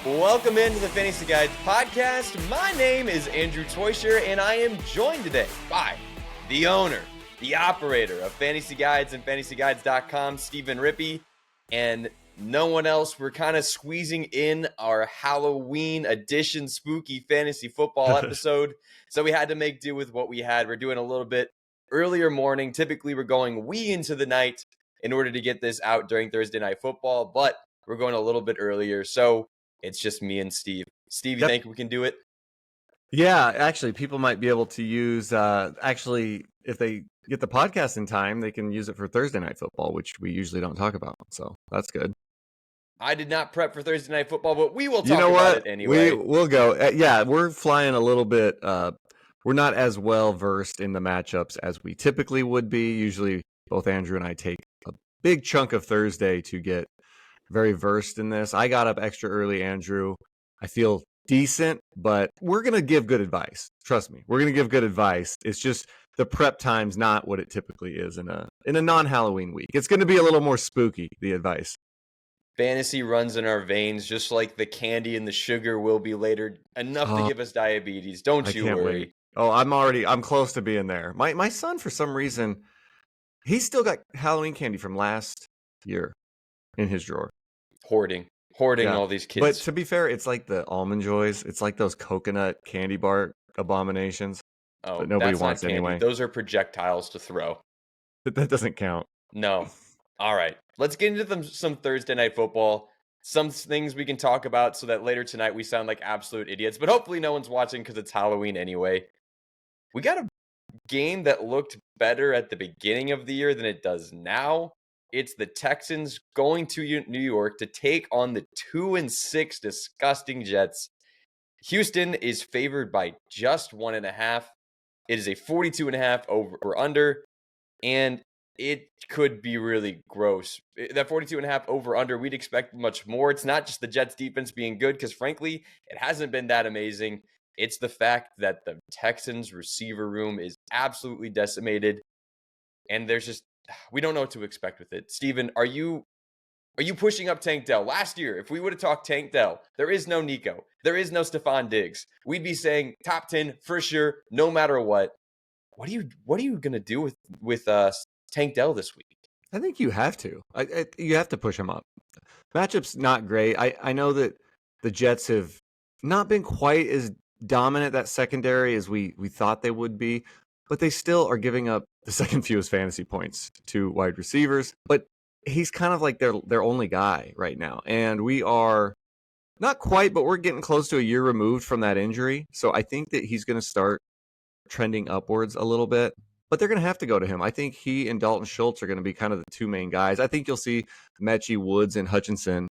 Welcome into the Fantasy Guides podcast. My name is Andrew Teuscher, and I am joined today by the owner, the operator of Fantasy Guides and FantasyGuides.com, Stephen Rippey, and no one else. We're kind of squeezing in our Halloween edition spooky fantasy football episode, so we had to make do with what we had. We're doing a little bit earlier morning. Typically, we're going wee into the night in order to get this out during Thursday Night Football, but we're going a little bit earlier, so it's just me and Steve. Steve, you think we can do it? Yeah, actually, people might be able to use, if they get the podcast in time, they can use it for Thursday Night Football, which we usually don't talk about. So that's good. I did not prep for Thursday Night Football, but we will talk about it anyway. We'll go. We're flying a little bit. We're not as well versed in the matchups as we typically would be. Usually, both Andrew and I take a big chunk of Thursday to get very versed in this. I got up extra early, Andrew. I feel decent, but we're going to give good advice. Trust me, we're going to give good advice. It's just the prep time's not what it typically is in a non-Halloween week. It's going to be a little more spooky, the advice. Fantasy runs in our veins, just like the candy and the sugar will be later. Enough to give us diabetes. Don't you worry. Wait. Oh, I'm close to being there. My son, for some reason, he's still got Halloween candy from last year in his drawer. Hoarding all these kids. But to be fair, it's like the Almond Joys. It's like those coconut candy bar abominations. Oh, that nobody that's wants not candy. anyway. Those are projectiles to throw. But that doesn't count. No. All right. Let's get into some Thursday Night Football. Some things we can talk about so that later tonight we sound like absolute idiots. But hopefully no one's watching because it's Halloween anyway. We got a game that looked better at the beginning of the year than it does now. It's the Texans going to New York to take on the 2-6 disgusting Jets. Houston is favored by just 1.5. It is a 42.5 over under, and it could be really gross. That 42.5 over under, we'd expect much more. It's not just the Jets defense being good, because frankly, it hasn't been that amazing. It's the fact that the Texans receiver room is absolutely decimated, and we don't know what to expect with it. Steven, are you pushing up Tank Dell? Last year, if we would have talked Tank Dell, there is no Nico. There is no Stephon Diggs. We'd be saying top 10 for sure, no matter what. What are you going to do with Tank Dell this week? I think you have to. You have to push him up. Matchup's not great. I know that the Jets have not been quite as dominant, that secondary, as we thought they would be, but they still are giving up the second fewest fantasy points to wide receivers. But he's kind of like their only guy right now. And we are not quite, but we're getting close to a year removed from that injury. So I think that he's going to start trending upwards a little bit. But they're going to have to go to him. I think he and Dalton Schultz are going to be kind of the two main guys. I think you'll see Mechie, Woods, and Hutchinson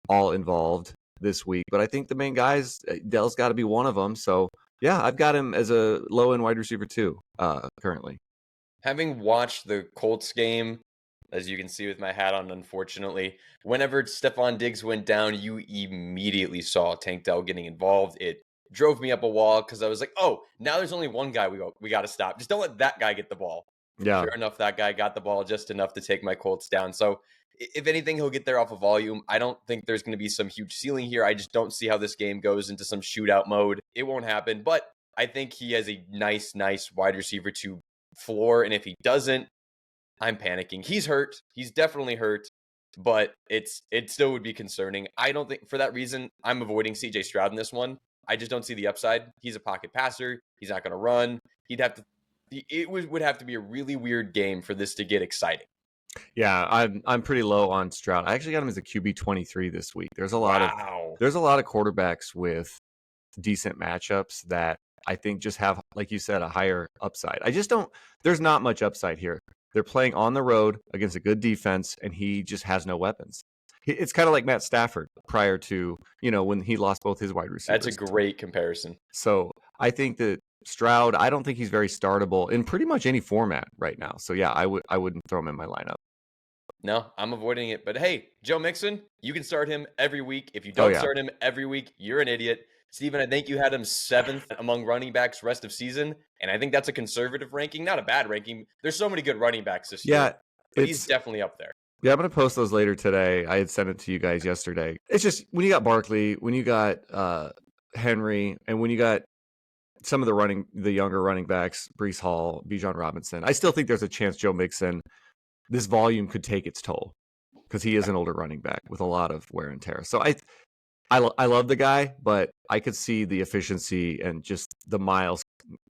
all involved this week. But I think the main guys, Dell's got to be one of them. So yeah, I've got him as a low-end wide receiver too, currently. Having watched the Colts game, as you can see with my hat on, unfortunately, whenever Stephon Diggs went down, you immediately saw Tank Dell getting involved. It drove me up a wall because I was like, oh, now there's only one guy we got to stop. Just don't let that guy get the ball. Yeah. Sure enough, that guy got the ball just enough to take my Colts down. So if anything, he'll get there off of volume. I don't think there's going to be some huge ceiling here. I just don't see how this game goes into some shootout mode. It won't happen, but I think he has a nice wide receiver to floor. And if he doesn't, I'm panicking. He's hurt. He's definitely hurt, but it still would be concerning. I don't think, for that reason, I'm avoiding CJ Stroud in this one. I just don't see the upside. He's a pocket passer. He's not going to run. It would have to be a really weird game for this to get exciting. Yeah, I'm pretty low on Stroud. I actually got him as a QB 23 this week. There's a lot of quarterbacks with decent matchups that I think just have, like you said, a higher upside. There's not much upside here. They're playing on the road against a good defense, and he just has no weapons. It's kind of like Matt Stafford prior to, when he lost both his wide receivers. That's a great comparison. So I think that Stroud, I don't think he's very startable in pretty much any format right now. So yeah, I wouldn't throw him in my lineup. No, I'm avoiding it. But hey, Joe Mixon, you can start him every week. If you don't start him every week, you're an idiot. Steven, I think you had him 7th among running backs rest of season. And I think that's a conservative ranking, not a bad ranking. There's so many good running backs this year. Yeah, but he's definitely up there. Yeah, I'm gonna post those later today. I had sent it to you guys yesterday. It's just when you got Barkley, when you got Henry, and when you got some of the younger running backs, Brees Hall, Bijan Robinson, I still think there's a chance Joe Mixon, this volume could take its toll because he is an older running back with a lot of wear and tear. So I love the guy, but I could see the efficiency and just the miles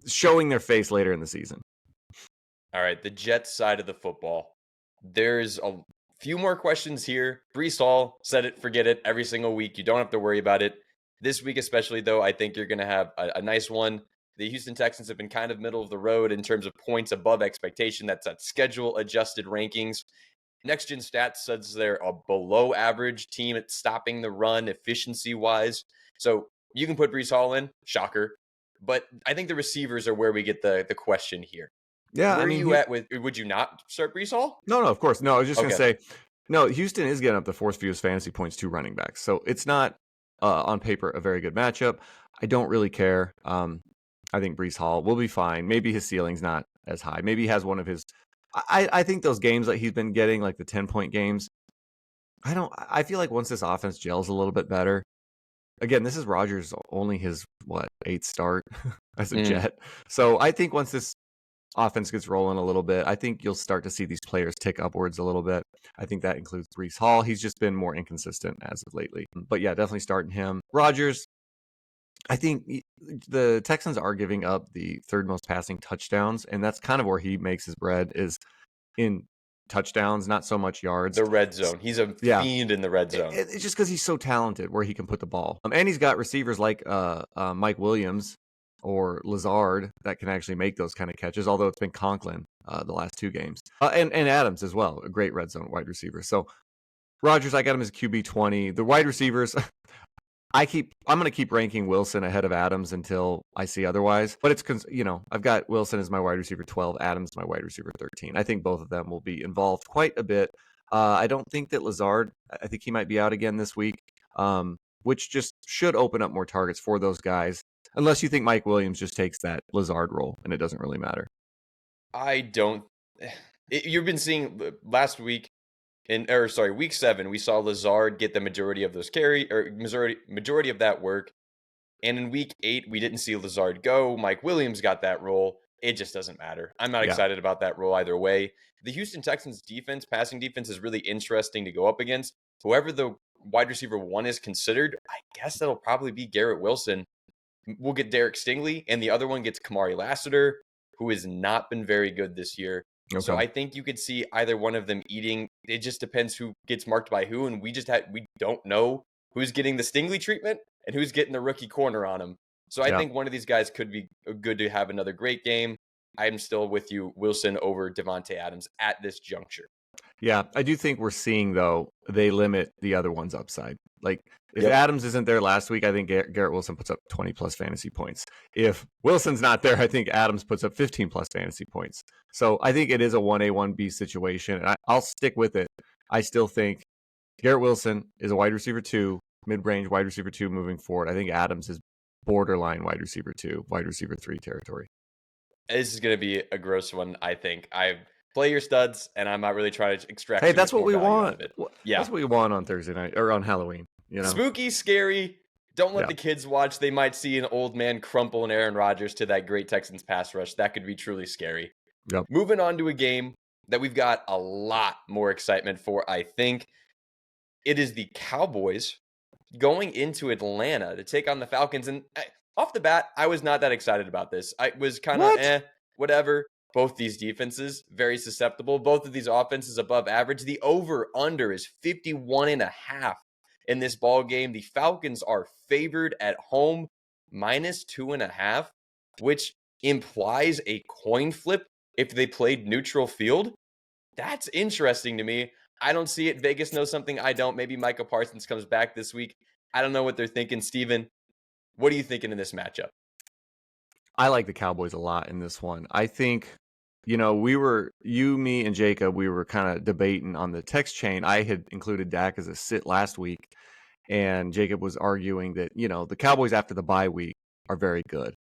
showing their face later in the season. All right, the Jets side of the football. There's a few more questions here. Brees Hall, set it, forget it every single week. You don't have to worry about it. This week, especially, though, I think you're going to have a nice one. The Houston Texans have been kind of middle of the road in terms of points above expectation. That's at schedule adjusted rankings. Next Gen Stats says they're a below average team at stopping the run efficiency wise. So you can put Brees Hall in, shocker. But I think the receivers are where we get the question here. Yeah, Where are you at with? Would you not start Brees Hall? No, of course. No, I was just going to Okay. say, no, Houston is getting up the fourth fewest fantasy points to running backs. So it's not on paper a very good matchup. I don't really care. I think Brees Hall will be fine. Maybe his ceiling's not as high. Maybe he has one of his. I think those games that he's been getting, like the 10-point games, I feel like once this offense gels a little bit better. Again, this is Rodgers only his eighth start as a Jet. So I think once this offense gets rolling a little bit, I think you'll start to see these players tick upwards a little bit. I think that includes Brees Hall. He's just been more inconsistent as of lately. But yeah, definitely starting him. Rodgers, I think the Texans are giving up the third most passing touchdowns, and that's kind of where he makes his bread is in touchdowns, not so much yards. The red zone. He's a fiend in the red zone. It's just because he's so talented where he can put the ball. And he's got receivers like Mike Williams or Lazard that can actually make those kind of catches, although it's been Conklin the last two games. And Adams as well, a great red zone wide receiver. So Rodgers, I got him as QB 20. The wide receivers, I'm going to keep ranking Wilson ahead of Adams until I see otherwise. But it's, I've got Wilson as my wide receiver 12, Adams my wide receiver 13. I think both of them will be involved quite a bit. I don't think that Lazard, I think he might be out again this week, which just should open up more targets for those guys. Unless you think Mike Williams just takes that Lazard role and it doesn't really matter. I don't. You've been seeing last week, week 7, we saw Lazard get the majority of those majority of that work. And in week 8, we didn't see Lazard go. Mike Williams got that role. It just doesn't matter. I'm not excited about that role either way. The Houston Texans passing defense is really interesting to go up against. Whoever the wide receiver 1 is considered, I guess that'll probably be Garrett Wilson. We'll get Derek Stingley, and the other one gets Kamari Lassiter, who has not been very good this year. Okay. So I think you could see either one of them eating. It just depends who gets marked by who, and we don't know who's getting the Stingley treatment and who's getting the rookie corner on him. So I think one of these guys could be good to have another great game. I'm still with you, Wilson over Devontae Adams at this juncture. Yeah, I do think we're seeing, though, they limit the other one's upside. Like, if Adams isn't there last week, I think Garrett Wilson puts up 20-plus fantasy points. If Wilson's not there, I think Adams puts up 15-plus fantasy points. So I think it is a 1A, 1B situation, and I'll stick with it. I still think Garrett Wilson is a wide receiver 2, mid-range wide receiver 2 moving forward. I think Adams is borderline wide receiver 2, wide receiver 3 territory. This is going to be a gross one, I think. Play your studs, and I'm not really trying to extract. Hey, that's what we want. Yeah, that's what we want on Thursday night or on Halloween. Spooky, scary. Don't let the kids watch. They might see an old man crumple an Aaron Rodgers to that great Texans pass rush. That could be truly scary. Yep. Moving on to a game that we've got a lot more excitement for. I think it is the Cowboys going into Atlanta to take on the Falcons. And off the bat, I was not that excited about this. I was kind of whatever. Both these defenses, very susceptible. Both of these offenses above average. The over-under is 51.5 in this ball game. The Falcons are favored at home, -2.5, which implies a coin flip if they played neutral field. That's interesting to me. I don't see it. Vegas knows something I don't. Maybe Micah Parsons comes back this week. I don't know what they're thinking. Steven, what are you thinking in this matchup? I like the Cowboys a lot in this one. I think, you, me, and Jacob, we were kind of debating on the text chain. I had included Dak as a sit last week, and Jacob was arguing that, the Cowboys after the bye week are very good.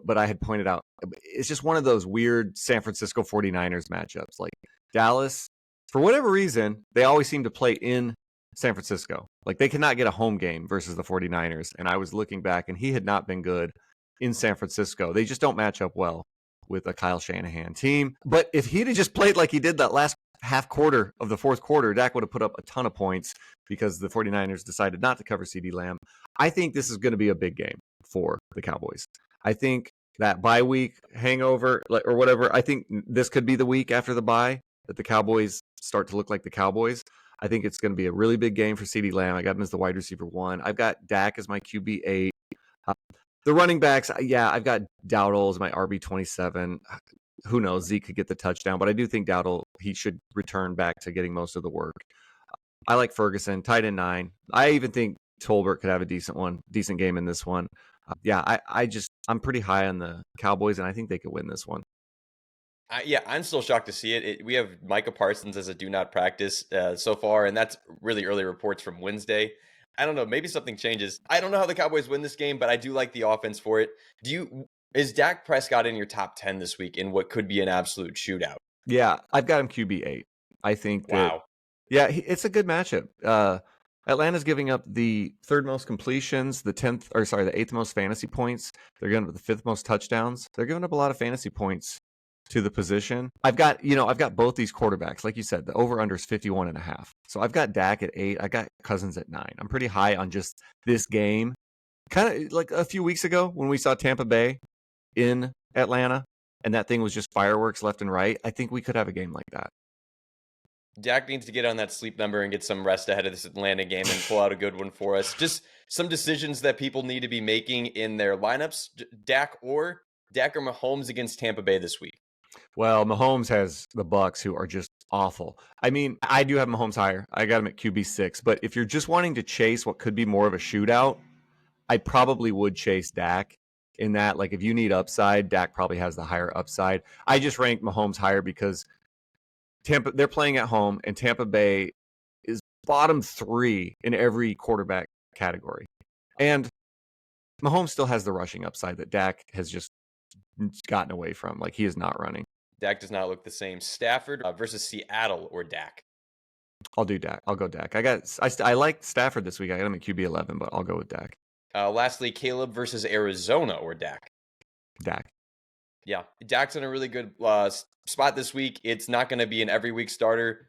But I had pointed out, it's just one of those weird San Francisco 49ers matchups. Like, Dallas For whatever reason, they always seem to play in San Francisco. Like they cannot get a home game versus the 49ers. And I was looking back, and he had not been good in San Francisco. They just don't match up well with a Kyle Shanahan team. But if he'd have just played like he did that last half quarter of the fourth quarter, Dak would have put up a ton of points because the 49ers decided not to cover CeeDee Lamb. I think this is going to be a big game for the Cowboys. I think that bye week hangover or whatever, I think this could be the week after the bye that the Cowboys start to look like the Cowboys. I think it's going to be a really big game for CeeDee Lamb. I got him as the wide receiver 1. I've got Dak as my QB 8. The running backs, yeah, I've got Dowdle as my RB 27. Who knows? Zeke could get the touchdown, but I do think Dowdle, he should return back to getting most of the work. I like Ferguson, tight end 9. I even think Tolbert could have a decent game in this one. I'm pretty high on the Cowboys, and I think they could win this one. I'm still shocked to see it. We have Micah Parsons as a do not practice so far, and that's really early reports from Wednesday. I don't know. Maybe something changes. I don't know how the Cowboys win this game, but I do like the offense for it. Is Dak Prescott in your top 10 this week in what could be an absolute shootout? Yeah, I've got him QB 8. I think that, wow. Yeah, it's a good matchup. Atlanta's giving up the 3rd most completions, the 8th most fantasy points. They're giving up the 5th most touchdowns. They're giving up a lot of fantasy points to the position. I've got both these quarterbacks. Like you said, the over-under is 51.5. So I've got Dak at 8. I got Cousins at 9. I'm pretty high on just this game. Kind of like a few weeks ago when we saw Tampa Bay in Atlanta, and that thing was just fireworks left and right. I think we could have a game like that. Dak needs to get on that sleep number and get some rest ahead of this Atlanta game and pull out a good one for us. Just some decisions that people need to be making in their lineups. Dak or Mahomes against Tampa Bay this week. Well, Mahomes has the Bucs, who are just awful. I mean, I do have Mahomes higher. I got him at QB 6. But if you're just wanting to chase what could be more of a shootout, I probably would chase Dak in that. Like, if you need upside, Dak probably has the higher upside. I just rank Mahomes higher because they're playing at home, and Tampa Bay is bottom 3 in every quarterback category. And Mahomes still has the rushing upside that Dak has just gotten away from. Like, he is not running. Dak does not look the same. Stafford versus Seattle or Dak? I'll do Dak. I'll go Dak. I like Stafford this week. I got him at QB 11, but I'll go with Dak. Lastly, Caleb versus Arizona or Dak? Dak. Yeah, Dak's in a really good spot this week. It's not going to be an every week starter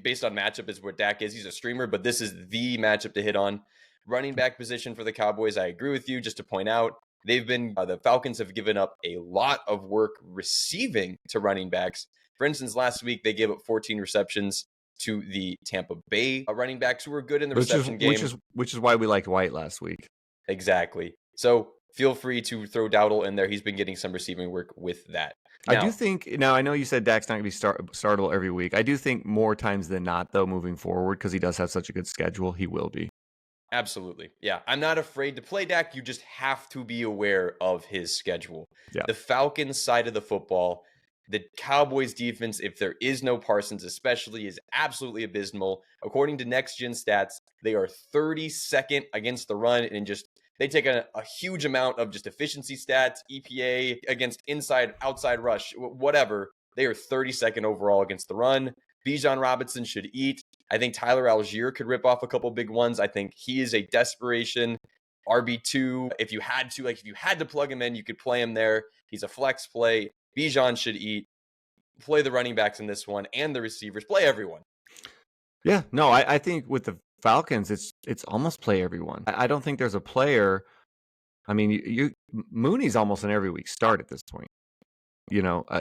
based on matchup is where Dak is. He's a streamer, but this is the matchup to hit on. Running back position for the Cowboys, I agree with you. Just to point out, the Falcons have given up a lot of work receiving to running backs. For instance, last week they gave up 14 receptions to the Tampa Bay running backs who were good in the reception game. Which is why we liked White last week. Exactly. So feel free to throw Dowdle in there. He's been getting some receiving work with that. Now, I do think, I know you said Dak's not going to be startable every week. I do think more times than not, though, moving forward, because he does have such a good schedule, he will be. Absolutely. Yeah. I'm not afraid to play Dak. You just have to be aware of his schedule. Yeah. The Falcons side of the football, the Cowboys defense, if there is no Parsons especially, is absolutely abysmal. According to Next Gen Stats, they are 32nd against the run, and they take a huge amount of just efficiency stats, EPA against inside, outside rush, whatever. They are 32nd overall against the run. Bijan Robinson should eat. I think Tyler Algier could rip off a couple big ones. I think he is a desperation RB2. If you had to plug him in, you could play him there. He's a flex play. Bijan should eat. Play the running backs in this one and the receivers. Play everyone. Yeah, no, I think with the Falcons, it's almost play everyone. I don't think there's a player. I mean, Mooney's almost an every week start at this point.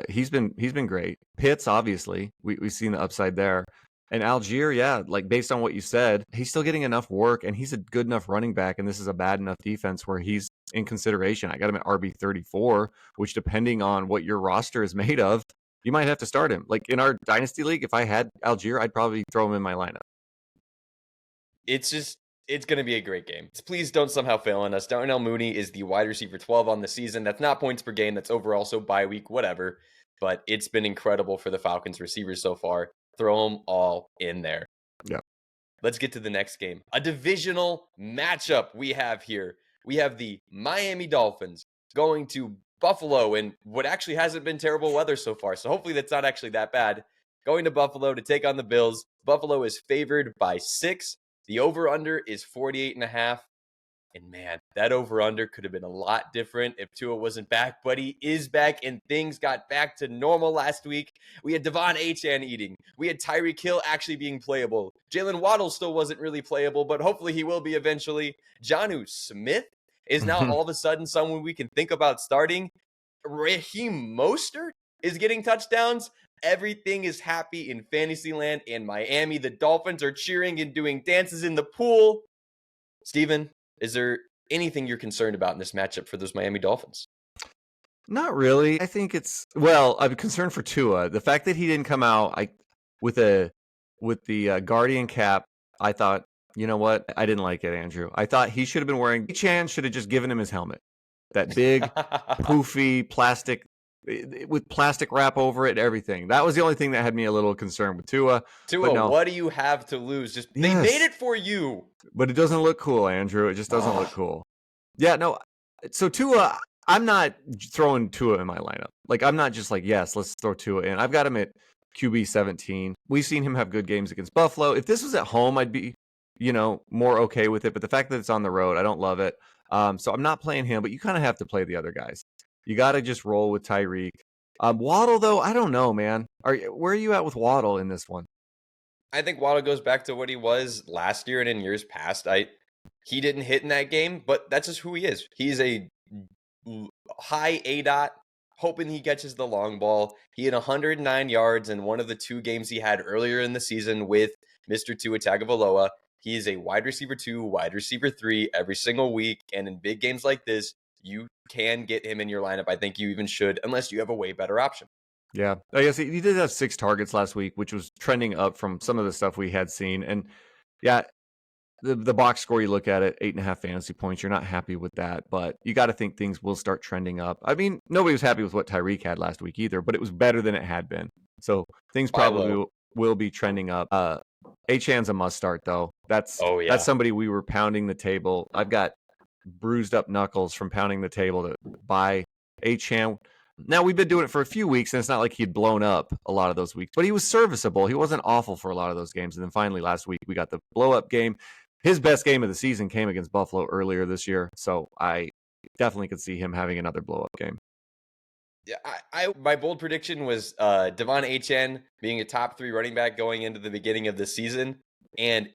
He's been great. Pitts, obviously, we've seen the upside there. And Algier, yeah, like based on what you said, he's still getting enough work, and he's a good enough running back, and this is a bad enough defense where he's in consideration. I got him at RB 34, which, depending on what your roster is made of, you might have to start him. Like in our Dynasty League, if I had Algier, I'd probably throw him in my lineup. It's going to be a great game. Please don't somehow fail on us. Darnell Mooney is the wide receiver 12 on the season. That's not points per game. That's overall, so bye week, whatever. But it's been incredible for the Falcons receivers so far. Throw them all in there. Yeah. Let's get to the next game. A divisional matchup we have here. We have the Miami Dolphins going to Buffalo in what actually hasn't been terrible weather so far. So hopefully that's not actually that bad. going to Buffalo to take on the Bills. Buffalo is favored by 6. The over-under is 48.5. And man, that over-under could have been a lot different if Tua wasn't back, but he is back, and things got back to normal last week. We had Devon Achane eating. We had Tyreek Hill actually being playable. Jalen Waddle still wasn't really playable, but hopefully he will be eventually. Jonnu Smith is now all of a sudden someone we can think about starting. Raheem Mostert is getting touchdowns. Everything is happy in Fantasyland and Miami. The Dolphins are cheering and doing dances in the pool. Steven, is there anything you're concerned about in this matchup for those Miami Dolphins? Not really. I think I'm concerned for Tua. The fact that he didn't come out with the Guardian cap, I thought, you know what? I didn't like it, Andrew. I thought he should have been wearing, Chan should have just given him his helmet. That big, poofy plastic with plastic wrap over it and everything. That was the only thing that had me a little concerned with Tua. No. What do you have to lose? They made it for you. But it doesn't look cool, Andrew. It just doesn't look cool. Yeah, no. So Tua, I'm not throwing Tua in my lineup. Like, I'm not just like, yes, let's throw Tua in. I've got him at QB 17. We've seen him have good games against Buffalo. If this was at home, I'd be, more okay with it. But the fact that it's on the road, I don't love it. So I'm not playing him, but you kind of have to play the other guys. You got to just roll with Tyreek. Waddle, though, I don't know, man. Where are you at with Waddle in this one? I think Waddle goes back to what he was last year and in years past. He didn't hit in that game, but that's just who he is. He's a high ADOT, hoping he catches the long ball. He had 109 yards in one of the 2 games he had earlier in the season with Mr. Tua Tagovailoa. He is a wide receiver 2, wide receiver 3 every single week, and in big games like this, you can get him in your lineup. I think you even should, unless you have a way better option. Yeah, I guess he did have 6 targets last week, which was trending up from some of the stuff we had seen. And yeah, the box score, you look at it, 8.5 fantasy points. You're not happy with that, but you got to think things will start trending up. I mean, nobody was happy with what Tyreek had last week either, but it was better than it had been. So things probably will be trending up. Achane's a must start, though. That's somebody we were pounding the table. I've got bruised up knuckles from pounding the table to buy Achane. Now, we've been doing it for a few weeks, and it's not like he'd blown up a lot of those weeks, but he was serviceable. He wasn't awful for a lot of those games. And then finally last week, we got the blow-up game. His best game of the season came against Buffalo earlier this year, so I definitely could see him having another blow-up game. Yeah, my bold prediction was Devon Achane being a top 3 running back going into the beginning of the season, and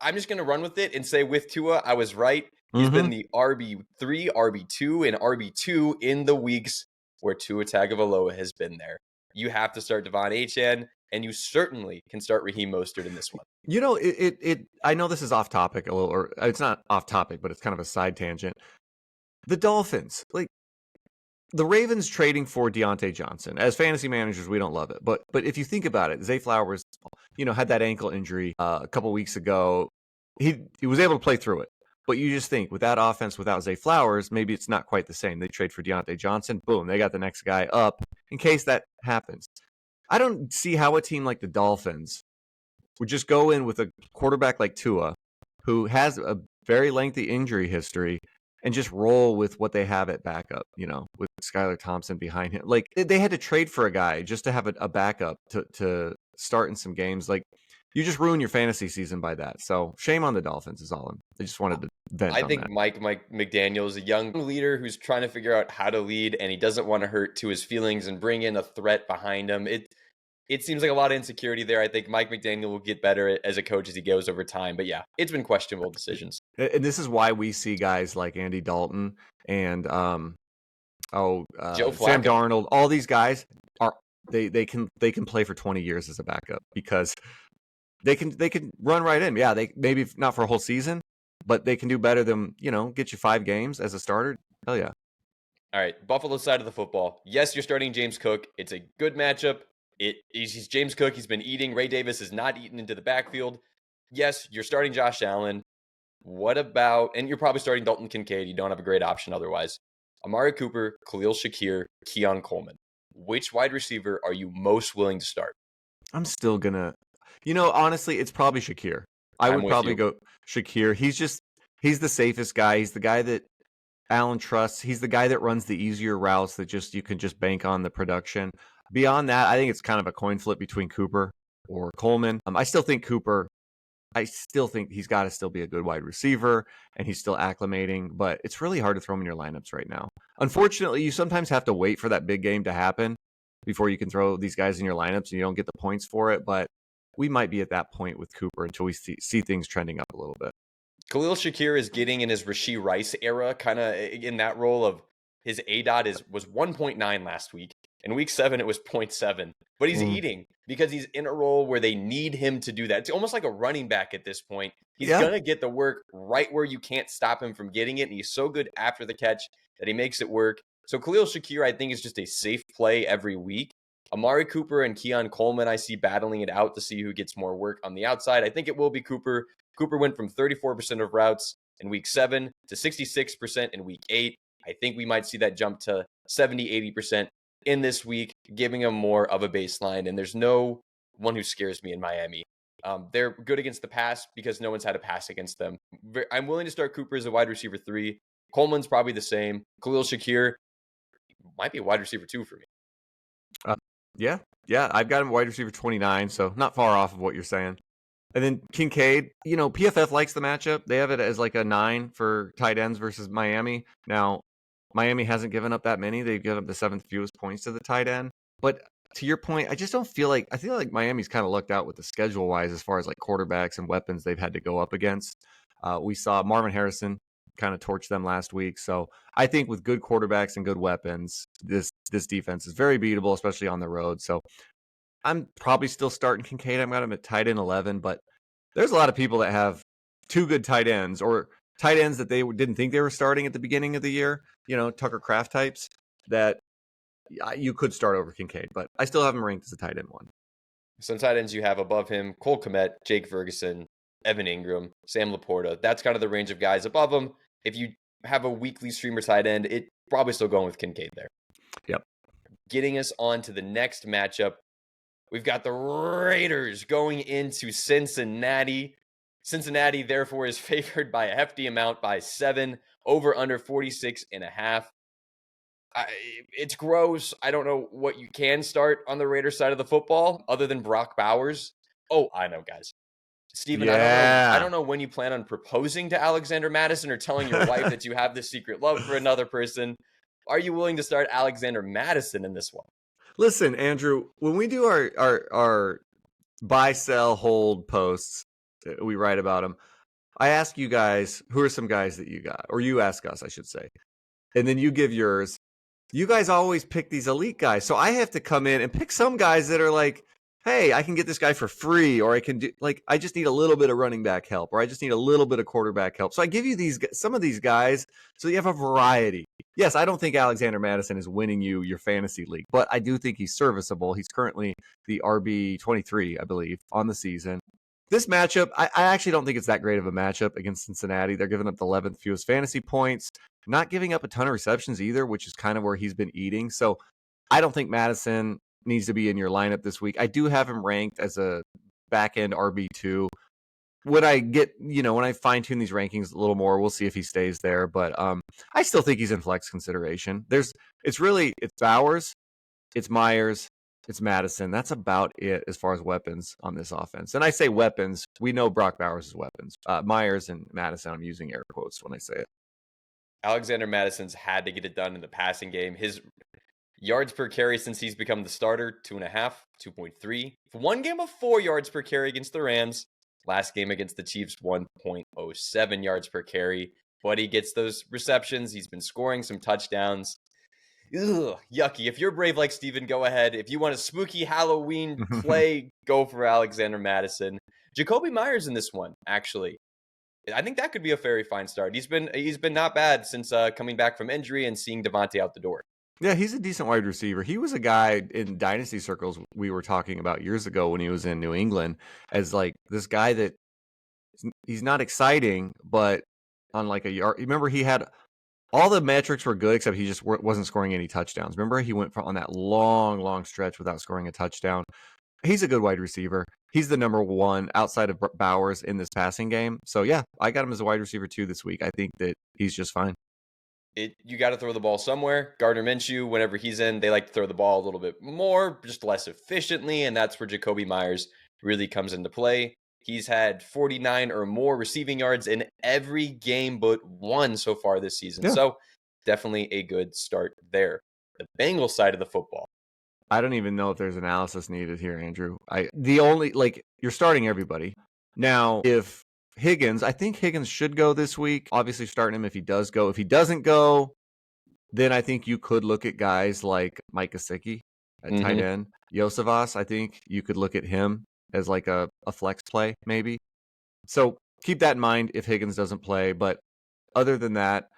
I'm just going to run with it and say with Tua, I was right. He's been the RB3, RB2, and RB2 in the weeks where Tua Tagovailoa has been there. You have to start Devon Achane, and you certainly can start Raheem Mostert in this one. I know this is off topic a little, or it's not off topic, but it's kind of a side tangent. The Dolphins, the Ravens trading for Deontay Johnson. As fantasy managers, we don't love it, but if you think about it, Zay Flowers, had that ankle injury a couple weeks ago. He was able to play through it. But you just think, with that offense, without Zay Flowers, maybe it's not quite the same. They trade for Deontay Johnson. Boom, they got the next guy up in case that happens. I don't see how a team like the Dolphins would just go in with a quarterback like Tua, who has a very lengthy injury history, and just roll with what they have at backup, with Skylar Thompson behind him. They had to trade for a guy just to have a backup to start in some games. You just ruin your fantasy season by that. So shame on the Dolphins is all. I just wanted to vent on that. I think Mike McDaniel is a young leader who's trying to figure out how to lead, and he doesn't want to hurt Tua's feelings and bring in a threat behind him. It seems like a lot of insecurity there. I think Mike McDaniel will get better as a coach as he goes over time. But yeah, it's been questionable decisions. And this is why we see guys like Andy Dalton and Joe Sam Darnold. All these guys they can play for 20 years as a backup because they can run right in. Yeah, they maybe not for a whole season, but they can do better than, get you 5 games as a starter. Hell yeah. All right, Buffalo side of the football. Yes, you're starting James Cook. It's a good matchup. He's James Cook. He's been eating. Ray Davis is not eaten into the backfield. Yes, you're starting Josh Allen. What about, and you're probably starting Dalton Kincaid. You don't have a great option otherwise. Amari Cooper, Khalil Shakir, Keon Coleman. Which wide receiver are you most willing to start? I'm still going to, honestly, it's probably Shakir. I would probably go Shakir. He's the safest guy. He's the guy that Allen trusts. He's the guy that runs the easier routes that you can just bank on the production. Beyond that, I think it's kind of a coin flip between Cooper or Coleman. I still think he's got to still be a good wide receiver, and he's still acclimating, but it's really hard to throw him in your lineups right now. Unfortunately, you sometimes have to wait for that big game to happen before you can throw these guys in your lineups and you don't get the points for it, but we might be at that point with Cooper until we see things trending up a little bit. Khalil Shakir is getting in his Rashee Rice era, kind of in that role of his ADOT was 1.9 last week. In week 7, it was 0.7. But he's eating because he's in a role where they need him to do that. It's almost like a running back at this point. He's going to get the work right where you can't stop him from getting it. And he's so good after the catch that he makes it work. So Khalil Shakir, I think, is just a safe play every week. Amari Cooper and Keon Coleman, I see battling it out to see who gets more work on the outside. I think it will be Cooper. Cooper went from 34% of routes in week 7 to 66% in week 8. I think we might see that jump to 70, 80% in this week, giving him more of a baseline. And there's no one who scares me in Miami. They're good against the pass because no one's had a pass against them. I'm willing to start Cooper as a wide receiver 3. Coleman's probably the same. Khalil Shakir might be a wide receiver 2 for me. Yeah, I've got him wide receiver 29, so not far off of what you're saying. And then Kincaid, PFF likes the matchup. They have it as like a 9 for tight ends versus Miami. Now, Miami hasn't given up that many. They've given up the 7th fewest points to the tight end. But to your point, I feel like Miami's kind of lucked out with the schedule-wise as far as like quarterbacks and weapons they've had to go up against. We saw Marvin Harrison kind of torch them last week. So I think with good quarterbacks and good weapons, this defense is very beatable, especially on the road. So I'm probably still starting Kincaid. I've got him at tight end 11, but there's a lot of people that have 2 good tight ends or tight ends that they didn't think they were starting at the beginning of the year, Tucker Kraft types that you could start over Kincaid, but I still have him ranked as a tight end 1. Some tight ends you have above him: Cole Kmet, Jake Ferguson, Evan Ingram, Sam Laporta. That's kind of the range of guys above him. If you have a weekly streamer tight end, it probably still going with Kincaid there. Yep. Getting us on to the next matchup, we've got the Raiders going into Cincinnati. Cincinnati, therefore, is favored by a hefty amount by 7, over under 46.5. It's gross. I don't know what you can start on the Raiders side of the football other than Brock Bowers. Oh, I know, guys. Steven, I don't know when you plan on proposing to Alexander Mattison or telling your wife that you have this secret love for another person. Are you willing to start Alexander Mattison in this one? Listen, Andrew, when we do our buy, sell, hold posts, we write about them. I ask you guys, who are some guys that you got? Or you ask us, I should say. And then you give yours. You guys always pick these elite guys. So I have to come in and pick some guys that are like, hey, I can get this guy for free, or I can do I just need a little bit of running back help, or I just need a little bit of quarterback help. So I give you some of these guys so you have a variety. Yes, I don't think Alexander Mattison is winning you your fantasy league, but I do think he's serviceable. He's currently the RB 23, I believe, on the season. This matchup, I actually don't think it's that great of a matchup against Cincinnati. They're giving up the 11th fewest fantasy points, not giving up a ton of receptions either, which is kind of where he's been eating. So I don't think Mattison needs to be in your lineup this week. I do have him ranked as a back-end RB2. When I get, when I fine-tune these rankings a little more, we'll see if he stays there. But I still think he's in flex consideration. It's Bowers, it's Myers, it's Mattison. That's about it as far as weapons on this offense. And I say weapons. We know Brock Bowers is weapons. Myers and Mattison, I'm using air quotes when I say it. Alexander Madison's had to get it done in the passing game. His yards per carry since he's become the starter, 2.5, 2.3. 1 game of 4 yards per carry against the Rams. Last game against the Chiefs, 1.07 yards per carry. But he gets those receptions. He's been scoring some touchdowns. Ugh, yucky. If you're brave like Steven, go ahead. If you want a spooky Halloween play, go for Alexander Mattison. Jacoby Myers in this one, actually. I think that could be a very fine start. He's been not bad since coming back from injury and seeing Devontae out the door. Yeah, he's a decent wide receiver. He was a guy in dynasty circles we were talking about years ago when he was in New England as like this guy that he's not exciting, but on like a yard. Remember, he had all the metrics were good except he just wasn't scoring any touchdowns. Remember, he went on that long stretch without scoring a touchdown. He's a good wide receiver. He's the number 1 outside of Bowers in this passing game. So yeah, I got him as a wide receiver 2 this week. I think that he's just fine. You got to throw the ball somewhere. Gardner Minshew, whenever he's in, they like to throw the ball a little bit more, just less efficiently, and that's where Jacoby Myers really comes into play. He's had 49 or more receiving yards in every game but one so far this season. Yeah. So definitely a good start there. The Bengals side of the football. I don't even know if there's analysis needed here, Andrew. You're starting everybody. Now, if Higgins, I think Higgins should go this week. Obviously, starting him if he does go. If he doesn't go, then I think you could look at guys like Mike Gesicki at tight end. Yosevas, I think you could look at him as like a flex play, maybe. So keep that in mind if Higgins doesn't play. But other than that,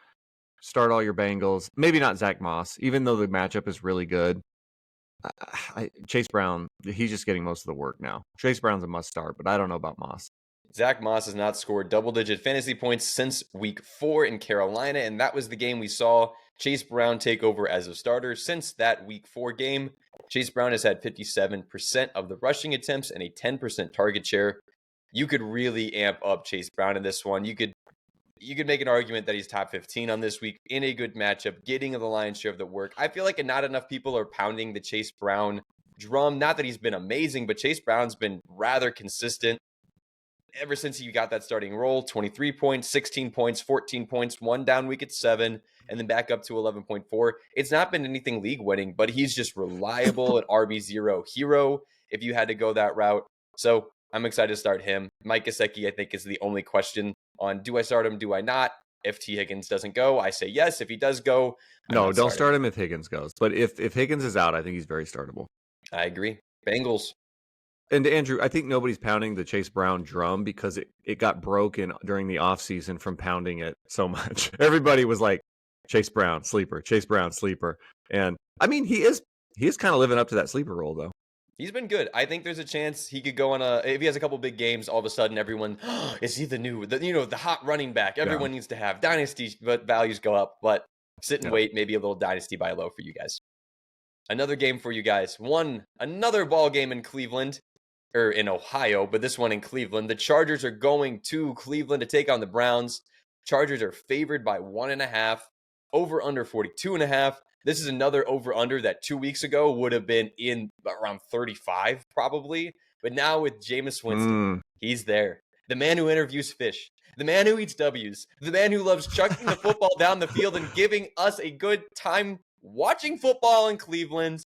start all your Bengals. Maybe not Zach Moss, even though the matchup is really good. Chase Brown, he's just getting most of the work now. Chase Brown's a must start, but I don't know about Moss. Zach Moss has not scored double-digit fantasy points since week 4 in Carolina, and that was the game we saw Chase Brown take over as a starter. Since that week 4 game, Chase Brown has had 57% of the rushing attempts and a 10% target share. You could really amp up Chase Brown in this one. You could make an argument that he's top 15 on this week in a good matchup, getting the lion's share of the work. I feel like not enough people are pounding the Chase Brown drum. Not that he's been amazing, but Chase Brown's been rather consistent ever since he got that starting role. 23 points, 16 points, 14 points, one down week at 7, and then back up to 11.4. It's not been anything league winning, but he's just reliable at RB0 hero if you had to go that route. So I'm excited to start him. Mike Gesicki, I think, is the only question on do I start him, do I not? If T. Higgins doesn't go, I say yes. If he does go, no, don't start him if Higgins goes. But if Higgins is out, I think he's very startable. I agree. Bengals. And Andrew, I think nobody's pounding the Chase Brown drum because it got broken during the offseason from pounding it so much. Everybody was like, Chase Brown, sleeper, Chase Brown, sleeper. And I mean, he is kind of living up to that sleeper role, though. He's been good. I think there's a chance he could go on if he has a couple big games, all of a sudden everyone, is he the hot running back everyone needs to have. Dynasty values go up, but sit and wait, maybe a little dynasty buy low for you guys. Another game for you guys. Another ball game in Cleveland, or in Ohio, but this one in Cleveland. The Chargers are going to Cleveland to take on the Browns. Chargers are favored by 1.5, over under 42.5. This is another over-under that 2 weeks ago would have been in around 35 probably. But now with Jameis Winston, he's there. The man who interviews fish. The man who eats W's. The man who loves chucking the football down the field and giving us a good time watching football in Cleveland.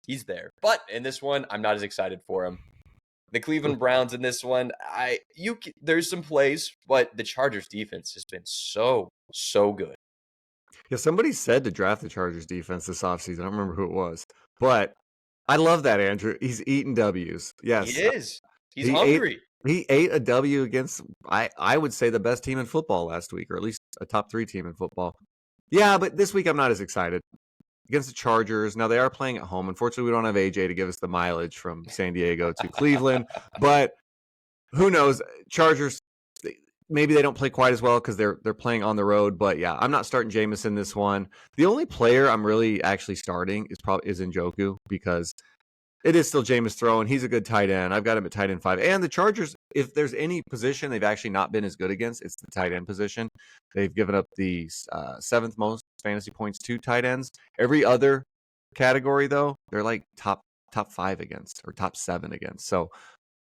He's there. But in this one, I'm not as excited for him. The Cleveland Browns in this one, there's some plays, but the Chargers defense has been so good. Yeah, somebody said to draft the Chargers defense this offseason. I don't remember who it was. But I love that, Andrew. He's eating W's. Yes. He is. He's hungry. He ate a W against, I would say, the best team in football last week, or at least a top 3 team in football. Yeah, but this week I'm not as excited. Against the Chargers. Now, they are playing at home. Unfortunately, we don't have AJ to give us the mileage from San Diego to Cleveland. But who knows? Chargers, maybe they don't play quite as well because they're playing on the road. But yeah, I'm not starting Jameis in this one. The only player I'm really actually starting is Njoku because it is still Jameis throwing. He's a good tight end. I've got him at tight end 5. And the Chargers, if there's any position they've actually not been as good against, it's the tight end position. They've given up the 7th most fantasy points to tight ends. Every other category, though, they're like top 5 against or top 7 against. So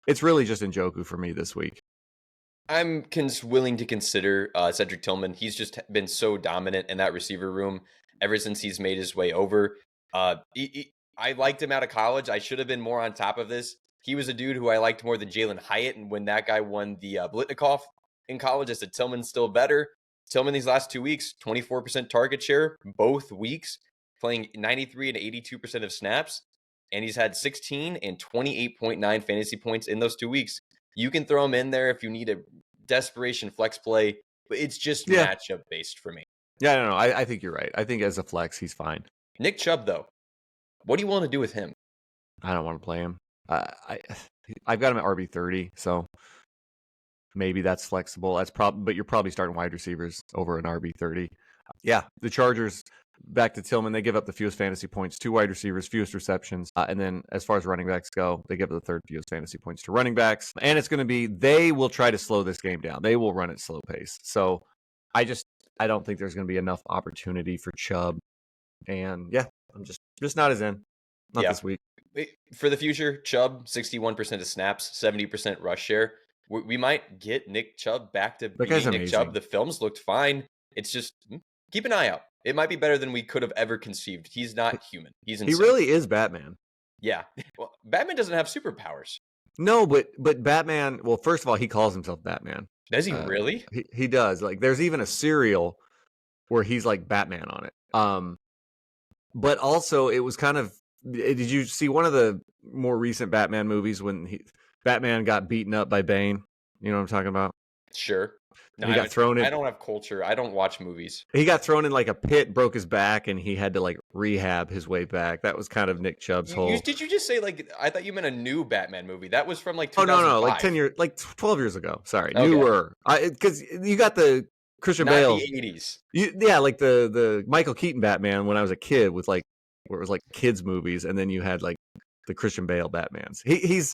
it's really just Njoku for me this week. I'm willing to consider Cedric Tillman. He's just been so dominant in that receiver room ever since he's made his way over. I liked him out of college. I should have been more on top of this. He was a dude who I liked more than Jalen Hyatt. And when that guy won the Blitnikoff in college, I said, Tillman's still better. Tillman these last 2 weeks, 24% target share, both weeks, playing 93 and 82% of snaps. And he's had 16 and 28.9 fantasy points in those 2 weeks. You can throw him in there if you need a desperation flex play, but it's just matchup based for me. Yeah, no, I think you're right. I think as a flex, he's fine. Nick Chubb, though. What do you want to do with him? I don't want to play him. I've got him at RB30, so maybe that's flexible. But you're probably starting wide receivers over an RB30. Yeah, the Chargers, back to Tillman, they give up the fewest fantasy points to wide receivers, fewest receptions. And then as far as running backs go, they give up the 3rd fewest fantasy points to running backs. And it's going to be, they will try to slow this game down. They will run at slow pace. So I don't think there's going to be enough opportunity for Chubb. And yeah, I'm just not as in. Not this week. For the future, Chubb, 61% of snaps, 70% rush share. We might get Nick Chubb back to That guy's being Nick amazing. Chubb. The films looked fine. It's just keep an eye out. It might be better than we could have ever conceived. He's not human. He's insane. He really is Batman. Yeah. Well, Batman doesn't have superpowers. No, but Batman, well, first of all, he calls himself Batman. Does he really? He does. Like, there's even a cereal where he's like Batman on it. But also, it was kind of. Did you see one of the more recent Batman movies when Batman got beaten up by Bane? You know what I'm talking about? Sure. No, he got thrown in. I don't have culture. I don't watch movies. He got thrown in like a pit, broke his back, and he had to like rehab his way back. That was kind of Nick Chubb's whole. Did you just say like? I thought you meant a new Batman movie. That was from like 2005. Oh no, like 10 years, like 12 years ago. Sorry, okay. Newer. Because you got the Christian Bale. The 80s. Yeah, like the Michael Keaton Batman when I was a kid with like where it was like kids movies, and then you had like the Christian Bale Batmans. He's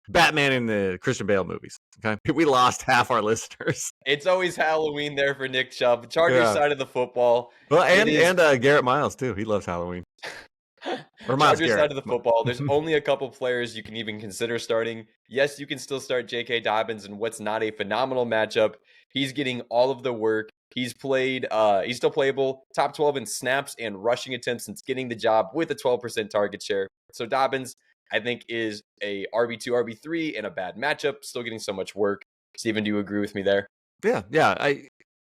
Batman in the Christian Bale movies. Okay, we lost half our listeners. It's always Halloween there for Nick Chubb, Chargers side of the football. Well, and Garrett Miles too. He loves Halloween. Or Chargers side of the football. There's only a couple players you can even consider starting. Yes, you can still start J.K. Dobbins in what's not a phenomenal matchup. He's getting all of the work. He's played. He's still playable. Top 12 in snaps and rushing attempts since getting the job with a 12% target share. So Dobbins, I think, is a RB2, RB3 in a bad matchup. Still getting so much work. Steven, do you agree with me there? Yeah.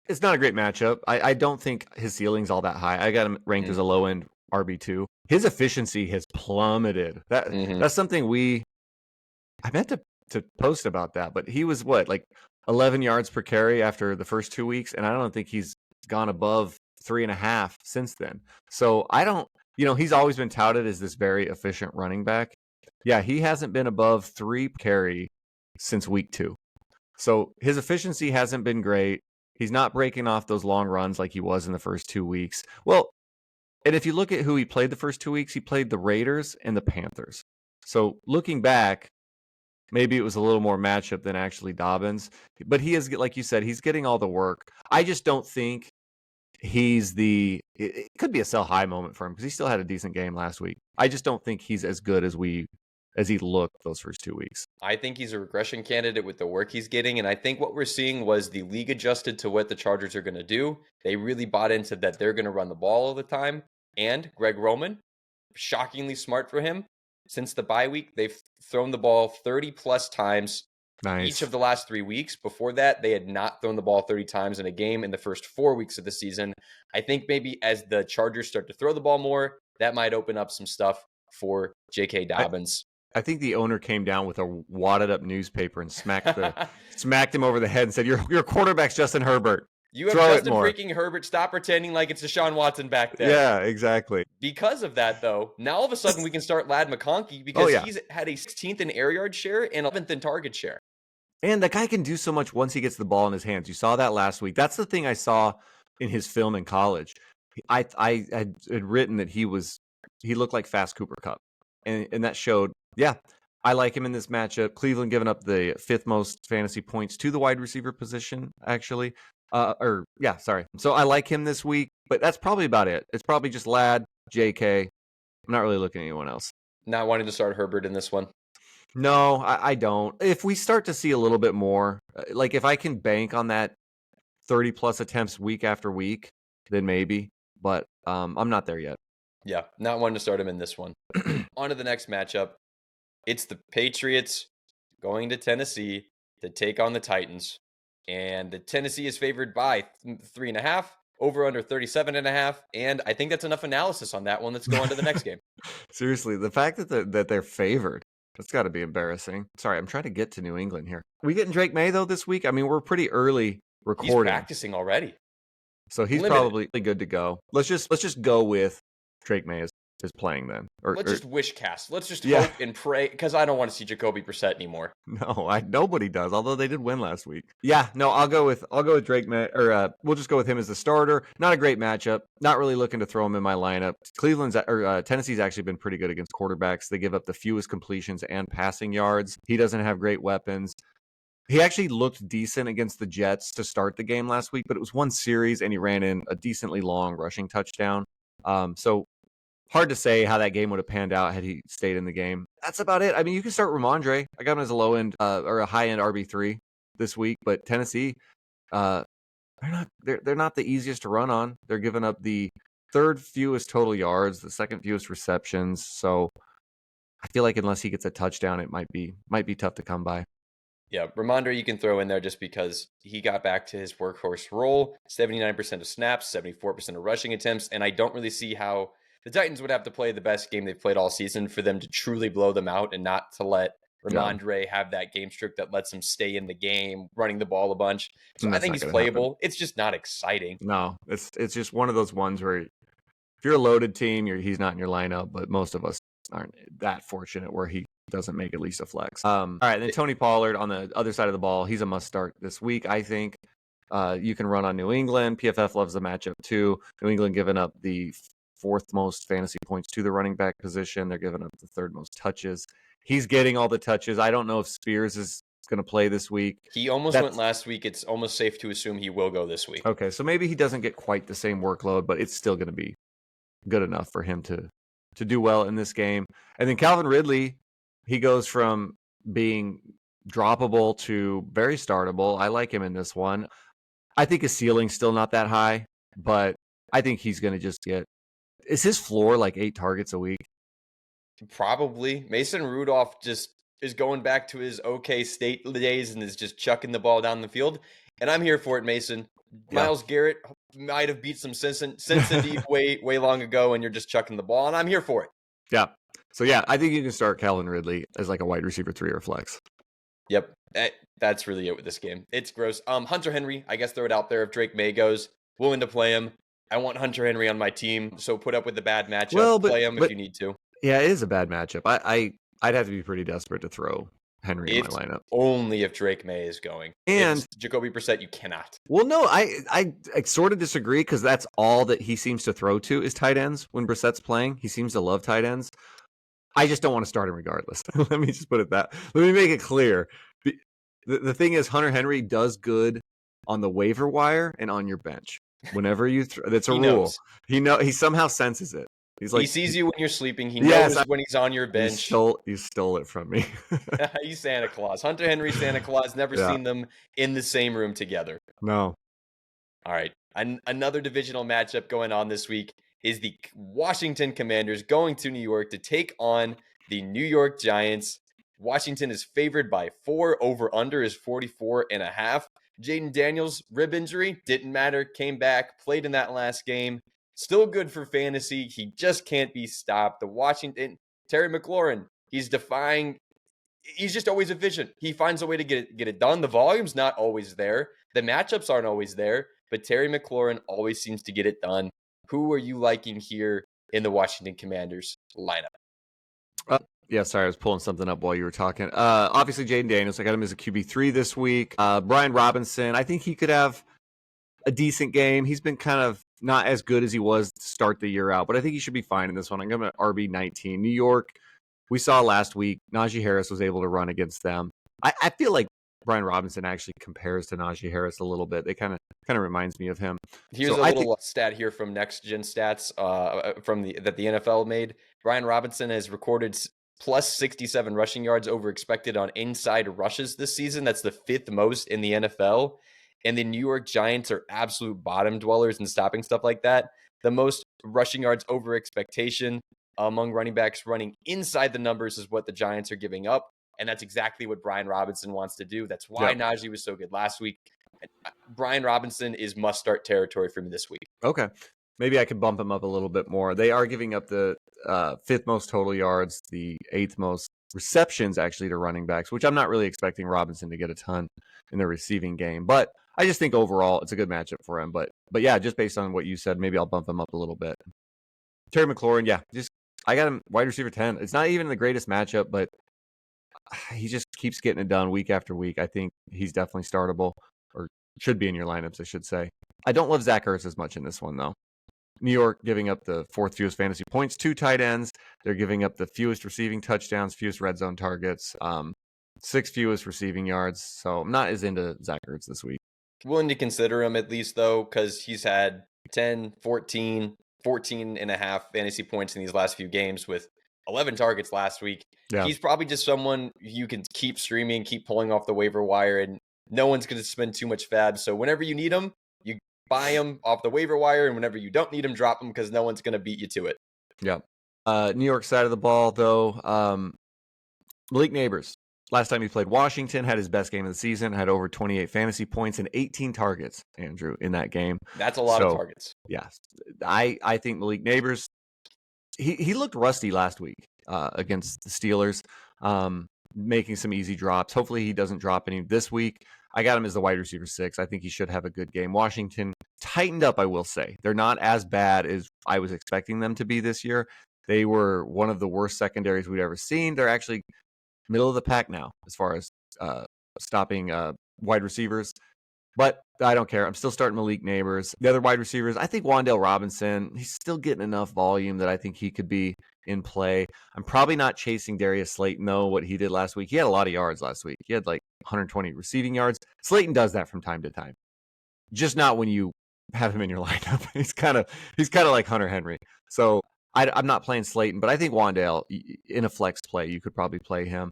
It's not a great matchup. I don't think his ceiling's all that high. I got him ranked as a low end RB2. His efficiency has plummeted. That's something I meant to post about that, but he was like 11 yards per carry after the first 2 weeks, and I don't think he's gone above 3.5 since then. So I don't, he's always been touted as this very efficient running back. Yeah, he hasn't been above 3 carry since week 2. So his efficiency hasn't been great. He's not breaking off those long runs like he was in the first 2 weeks. Well, and if you look at who he played the first 2 weeks, he played the Raiders and the Panthers. So looking back, maybe it was a little more matchup than actually Dobbins. But he is, like you said, he's getting all the work. I just don't think it could be a sell high moment for him because he still had a decent game last week. I just don't think he's as good as he looked those first 2 weeks. I think he's a regression candidate with the work he's getting. And I think what we're seeing was the league adjusted to what the Chargers are going to do. They really bought into that they're going to run the ball all the time. And Greg Roman, shockingly smart for him. Since the bye week, they've thrown the ball 30 plus times each of the last 3 weeks. Before that, they had not thrown the ball 30 times in a game in the first 4 weeks of the season. I think maybe as the Chargers start to throw the ball more, that might open up some stuff for J.K. Dobbins. I think the owner came down with a wadded up newspaper and smacked him over the head and said, "Your quarterback's Justin Herbert. You have Justin freaking Herbert. Stop pretending like it's Deshaun Watson back there." Yeah, exactly. Because of that, though, now all of a sudden we can start Ladd McConkey because he's had a 16th in air yard share and 11th in target share. And the guy can do so much once he gets the ball in his hands. You saw that last week. That's the thing I saw in his film in college. I had written that he looked like fast Cooper Kupp. And that showed, I like him in this matchup. Cleveland giving up the 5th most fantasy points to the wide receiver position, actually. So I like him this week, but that's probably about it. It's probably just Ladd, JK. I'm not really looking at anyone else. Not wanting to start Herbert in this one. No, I don't. If we start to see a little bit more, like if I can bank on that 30 plus attempts week after week, then maybe, but I'm not there yet. Yeah, not wanting to start him in this one. On to the next matchup. It's the Patriots going to Tennessee to take on the Titans. And the Tennessee is favored by 3.5, over under 37.5. And I think that's enough analysis on that one. Let's go on to the next game. Seriously, the fact that they're favored, that's got to be embarrassing. Sorry, I'm trying to get to New England here. We getting Drake May, though, this week? I mean, we're pretty early recording. He's practicing already. So he's probably good to go. Let's just go with Drake May is playing then. Let's just wish cast. Let's just hope and pray because I don't want to see Jacoby Brissett anymore. No, nobody does. Although they did win last week. Yeah, no, I'll go with Drake May, or we'll just go with him as the starter. Not a great matchup. Not really looking to throw him in my lineup. Tennessee's actually been pretty good against quarterbacks. They give up the fewest completions and passing yards. He doesn't have great weapons. He actually looked decent against the Jets to start the game last week, but it was one series and he ran in a decently long rushing touchdown. So hard to say how that game would have panned out had he stayed in the game. That's about it. I mean, you can start Ramondre. I got him as a low end or a high end RB3 this week, but Tennessee, they're not the easiest to run on. They're giving up the third fewest total yards, the second fewest receptions. So I feel like unless he gets a touchdown, it might be tough to come by. Yeah, Ramondre you can throw in there just because he got back to his workhorse role, 79% of snaps, 74% of rushing attempts, and I don't really see how the Titans would have to play the best game they've played all season for them to truly blow them out and not to let Ramondre have that game streak that lets him stay in the game, running the ball a bunch. So I think he's playable. It's just not exciting. No, it's just one of those ones where if you're a loaded team, he's not in your lineup, but most of us aren't that fortunate where he doesn't make at least a flex. All right, then Tony Pollard on the other side of the ball. He's a must start this week, I think. You can run on New England. PFF loves the matchup too. New England giving up the fourth most fantasy points to the running back position. They're giving up the third most touches. He's getting all the touches. I don't know if Spears is going to play this week. He almost went last week. It's almost safe to assume he will go this week. Okay, so maybe he doesn't get quite the same workload, but it's still going to be good enough for him to do well in this game. And then Calvin Ridley, he goes from being droppable to very startable. I like him in this one. I think his ceiling's still not that high, but I think he's going to just get... Is his floor like 8 targets a week? Probably. Mason Rudolph just is going back to his OK State days and is just chucking the ball down the field. And I'm here for it, Mason. Myles Garrett might have beat some Cincinnati way long ago, and you're just chucking the ball, and I'm here for it. Yeah. So, yeah, I think you can start Calvin Ridley as like a wide receiver 3 or flex. Yep. That's really it with this game. It's gross. Hunter Henry, I guess throw it out there if Drake May goes. Willing to play him. I want Hunter Henry on my team, so put up with the bad matchup. Well, play him if you need to. Yeah, it is a bad matchup. I'd have to be pretty desperate to throw Henry in my lineup. Only if Drake May is going. And Jacoby Brissett, you cannot. Well, no, I sort of disagree because that's all that he seems to throw to is tight ends when Brissett's playing. He seems to love tight ends. I just don't want to start him regardless. Let me just put it that. Let me make it clear. The thing is, Hunter Henry does good on the waiver wire and on your bench. Whenever you that's a rule. Knows. He somehow senses it. He's like, he sees you when you're sleeping. He knows when he's on your bench. You stole it from me. He's Santa Claus. Hunter Henry, Santa Claus. Never seen them in the same room together. No. All right. Another divisional matchup going on this week is the Washington Commanders going to New York to take on the New York Giants. Washington is favored by 4. Over-under is 44.5. Jaden Daniels, rib injury, didn't matter, came back, played in that last game. Still good for fantasy. He just can't be stopped. The Washington, Terry McLaurin, he's just always efficient. He finds a way to get it done. The volume's not always there. The matchups aren't always there, but Terry McLaurin always seems to get it done. Who are you liking here in the Washington Commanders lineup? Yeah, sorry, I was pulling something up while you were talking. Obviously, Jaden Daniels, I got him as a QB3 this week. Brian Robinson, I think he could have a decent game. He's been kind of not as good as he was to start the year out, but I think he should be fine in this one. I'm going to RB19. New York, we saw last week, Najee Harris was able to run against them. I feel like Brian Robinson actually compares to Najee Harris a little bit. They kind of reminds me of him. Here's a little stat here from Next Gen Stats that the NFL made. Brian Robinson has recorded plus 67 rushing yards over expected on inside rushes this season. That's the 5th most in the NFL. And the New York Giants are absolute bottom dwellers in stopping stuff like that. The most rushing yards over expectation among running backs running inside the numbers is what the Giants are giving up. And that's exactly what Brian Robinson wants to do. That's why Najee was so good last week. Brian Robinson is must-start territory for me this week. Okay. Maybe I could bump him up a little bit more. They are giving up the 5th most total yards, the 8th most receptions, actually, to running backs, which I'm not really expecting Robinson to get a ton in the receiving game. But I just think overall it's a good matchup for him. But yeah, just based on what you said, maybe I'll bump him up a little bit. Terry McLaurin, I got him wide receiver 10. It's not even the greatest matchup, but he just keeps getting it done week after week. I think he's definitely startable, or should be in your lineups, I should say. I don't love Zach Ertz as much in this one, though. New York giving up the 4th fewest fantasy points to tight ends. They're giving up the fewest receiving touchdowns, fewest red zone targets. 6th fewest receiving yards. So I'm not as into Zach Ertz this week. Willing to consider him at least, though, because he's had 10, 14, 14 and a half fantasy points in these last few games with 11 targets last week. Yeah. He's probably just someone you can keep streaming, keep pulling off the waiver wire, and no one's going to spend too much fab. So whenever you need him, you buy him off the waiver wire, and whenever you don't need him, drop him because no one's going to beat you to it. Yeah. New York side of the ball, though, Malik Neighbors. Last time he played Washington, had his best game of the season, had over 28 fantasy points and 18 targets, Andrew, in that game. That's a lot of targets. Yes. I think Malik Neighbors, he looked rusty last week against the Steelers, making some easy drops. Hopefully he doesn't drop any this week. I got him as the wide receiver 6. I think he should have a good game. Washington tightened up, I will say. They're not as bad as I was expecting them to be this year. They were one of the worst secondaries we'd ever seen. They're actually middle of the pack now as far as stopping wide receivers. But I don't care. I'm still starting Malik Neighbors. The other wide receivers, I think Wan'Dale Robinson, he's still getting enough volume that I think he could be in play. I'm probably not chasing Darius Slayton, though, what he did last week. He had a lot of yards last week. He had like 120 receiving yards. Slayton does that from time to time. Just not when you have him in your lineup. He's kind of like Hunter Henry. So I'm not playing Slayton, but I think Wan'Dale, in a flex play, you could probably play him.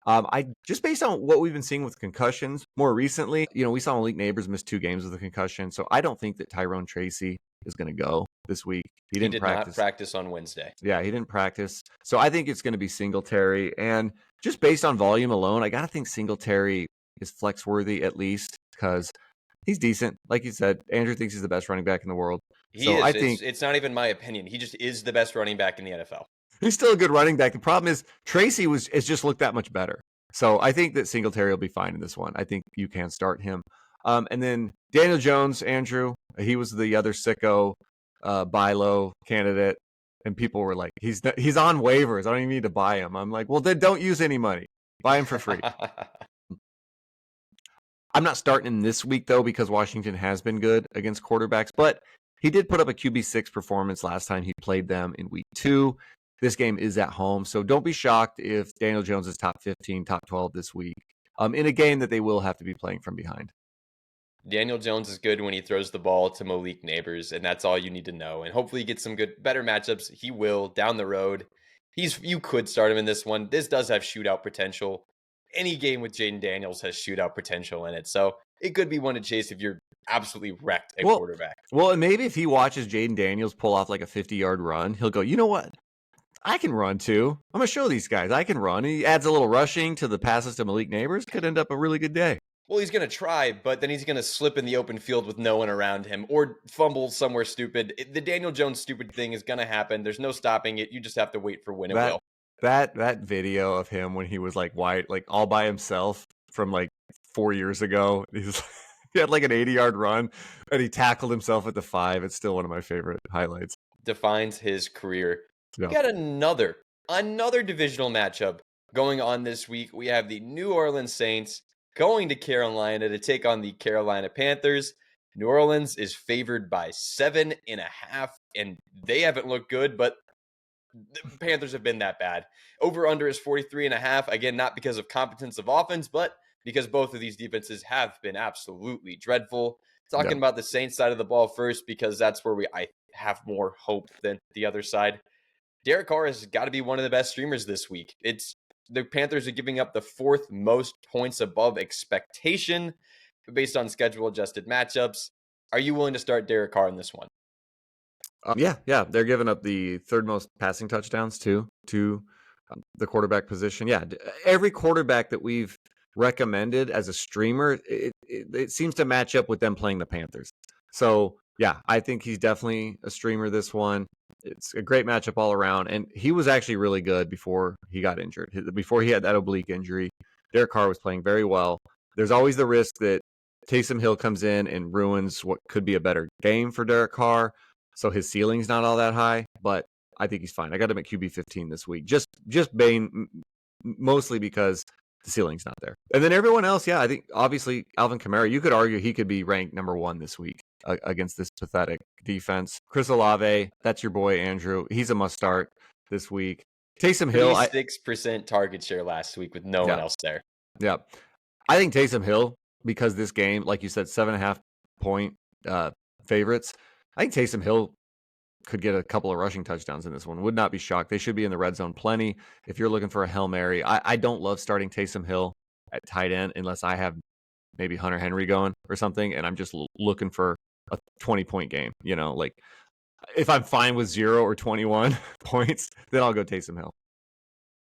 I just based on what we've been seeing with concussions more recently, we saw Malik Neighbors miss 2 games with a concussion. So I don't think that Tyrone Tracy is going to go this week. He did not practice on Wednesday. Yeah, he didn't practice. So I think it's going to be Singletary. And just based on volume alone, I got to think Singletary is flex worthy at least because he's decent. Like you said, Andrew thinks he's the best running back in the world. I think it's not even my opinion. He just is the best running back in the NFL. He's still a good running back. The problem is Tracy has just looked that much better. So I think that Singletary will be fine in this one. I think you can start him. And then Daniel Jones, Andrew, he was the other sicko buy low candidate. And people were like, he's on waivers. I don't even need to buy him. I'm like, well, then don't use any money. Buy him for free. I'm not starting him this week, though, because Washington has been good against quarterbacks. But he did put up a QB6 performance last time he played them in week 2. This game is at home, so don't be shocked if Daniel Jones is top 15, top 12 this week in a game that they will have to be playing from behind. Daniel Jones is good when he throws the ball to Malik Neighbors, and that's all you need to know. And hopefully he gets some better matchups. He will down the road. You could start him in this one. This does have shootout potential. Any game with Jaden Daniels has shootout potential in it, so it could be one to chase if you're absolutely wrecked at quarterback. Well, and maybe if he watches Jaden Daniels pull off like a 50-yard run, he'll go, you know what? I can run too. I'm going to show these guys I can run. And he adds a little rushing to the passes to Malik Neighbors. Could end up a really good day. Well, he's going to try, but then he's going to slip in the open field with no one around him or fumble somewhere stupid. The Daniel Jones stupid thing is going to happen. There's no stopping it. You just have to wait for when it will. That video of him when he was like all by himself from like 4 years ago. He had like an 80-yard run and he tackled himself at the 5. It's still one of my favorite highlights. Defines his career. Yeah. We got another divisional matchup going on this week. We have the New Orleans Saints going to Carolina to take on the Carolina Panthers. New Orleans is favored by 7.5, and they haven't looked good, but the Panthers have been that bad. Over-under is 43.5. Again, not because of competence of offense, but because both of these defenses have been absolutely dreadful. Talking about the Saints side of the ball first, because that's where I have more hope than the other side. Derek Carr has got to be one of the best streamers this week. The Panthers are giving up the 4th most points above expectation based on schedule-adjusted matchups. Are you willing to start Derek Carr in this one? Yeah. They're giving up the 3rd most passing touchdowns to the quarterback position. Yeah, every quarterback that we've recommended as a streamer, it seems to match up with them playing the Panthers. So, yeah, I think he's definitely a streamer this one. It's a great matchup all around. And he was actually really good before he got injured. Before he had that oblique injury, Derek Carr was playing very well. There's always the risk that Taysom Hill comes in and ruins what could be a better game for Derek Carr. So his ceiling's not all that high, but I think he's fine. I got him at QB 15 this week. Just mostly because the ceiling's not there. And then everyone else, I think obviously Alvin Kamara, you could argue he could be ranked number 1 this week against this pathetic defense. Chris Olave, that's your boy Andrew. He's a must start this week. Taysom Hill, 6% target share last week with no one else there. Yeah. I think Taysom Hill, because this game, like you said, 7.5-point favorites. I think Taysom Hill could get a couple of rushing touchdowns in this one. Would not be shocked. They should be in the red zone plenty. If you're looking for a Hail Mary, I don't love starting Taysom Hill at tight end unless I have maybe Hunter Henry going or something, and I'm just looking for a 20-point game. Like if I'm fine with 0 or 21 points, then I'll go Taysom Hill.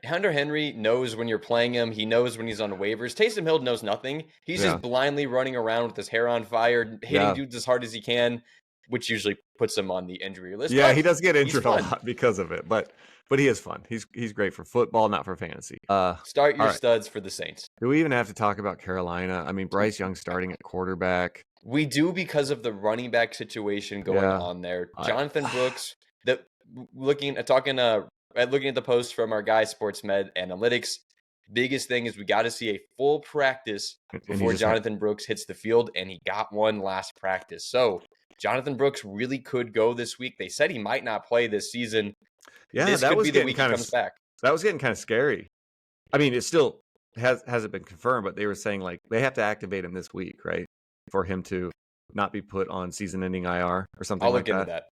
Hunter Henry knows when you're playing him. He knows when he's on waivers. Taysom Hill knows nothing. He's just blindly running around with his hair on fire, hitting dudes as hard as he can, which usually puts him on the injury list. Yeah, he does get injured a lot because of it, but he is fun. He's great for football, not for fantasy. Start your studs for the Saints. Do we even have to talk about Carolina? I mean, Bryce Young starting at quarterback. We do because of the running back situation going on there. Jonathan Brooks, looking at the post from our guy SportsMed Analytics, biggest thing is we got to see a full practice before Jonathan Brooks hits the field, and he got one last practice. So Jonathan Brooks really could go this week. They said he might not play this season. Yeah, this that could was be the week he comes back. That was getting kind of scary. I mean, it still hasn't been confirmed, but they were saying like they have to activate him this week, right, for him to not be put on season-ending IR or something. I'll look into that.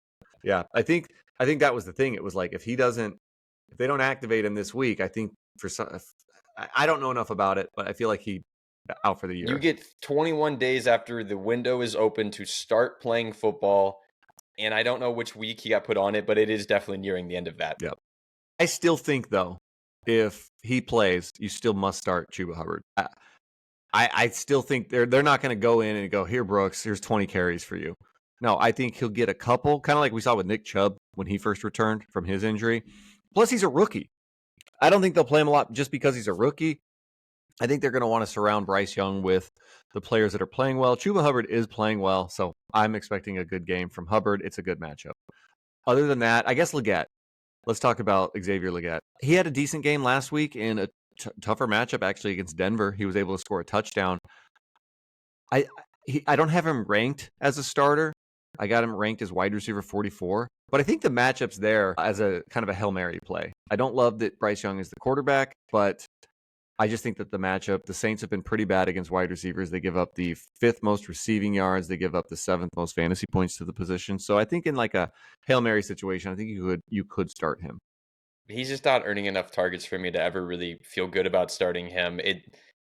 Yeah, I think that was the thing. It was like if they don't activate him this week, I think I don't know enough about it, but I feel like he out for the year. You get 21 days after the window is open to start playing football, and I don't know which week he got put on it, but it is definitely nearing the end of that. Yep. I still think though, if he plays, you still must start Chuba Hubbard. I still think they're not going to go in and go, here, Brooks, here's 20 carries for you. No, I think he'll get a couple, kind of like we saw with Nick Chubb when he first returned from his injury. Plus, he's a rookie. I don't think they'll play him a lot just because he's a rookie. I think they're going to want to surround Bryce Young with the players that are playing well. Chuba Hubbard is playing well, so I'm expecting a good game from Hubbard. It's a good matchup. Other than that, I guess Leggett. Let's talk about Xavier Leggett. He had a decent game last week in a tougher matchup, actually, against Denver. He was able to score a touchdown. I don't have him ranked as a starter. I got him ranked as wide receiver 44. But I think the matchup's there as a kind of a Hail Mary play. I don't love that Bryce Young is the quarterback, but I just think that the matchup, the Saints have been pretty bad against wide receivers. They give up the 5th most receiving yards. They give up the 7th most fantasy points to the position. So I think in like a Hail Mary situation, I think you could start him. He's just not earning enough targets for me to ever really feel good about starting him.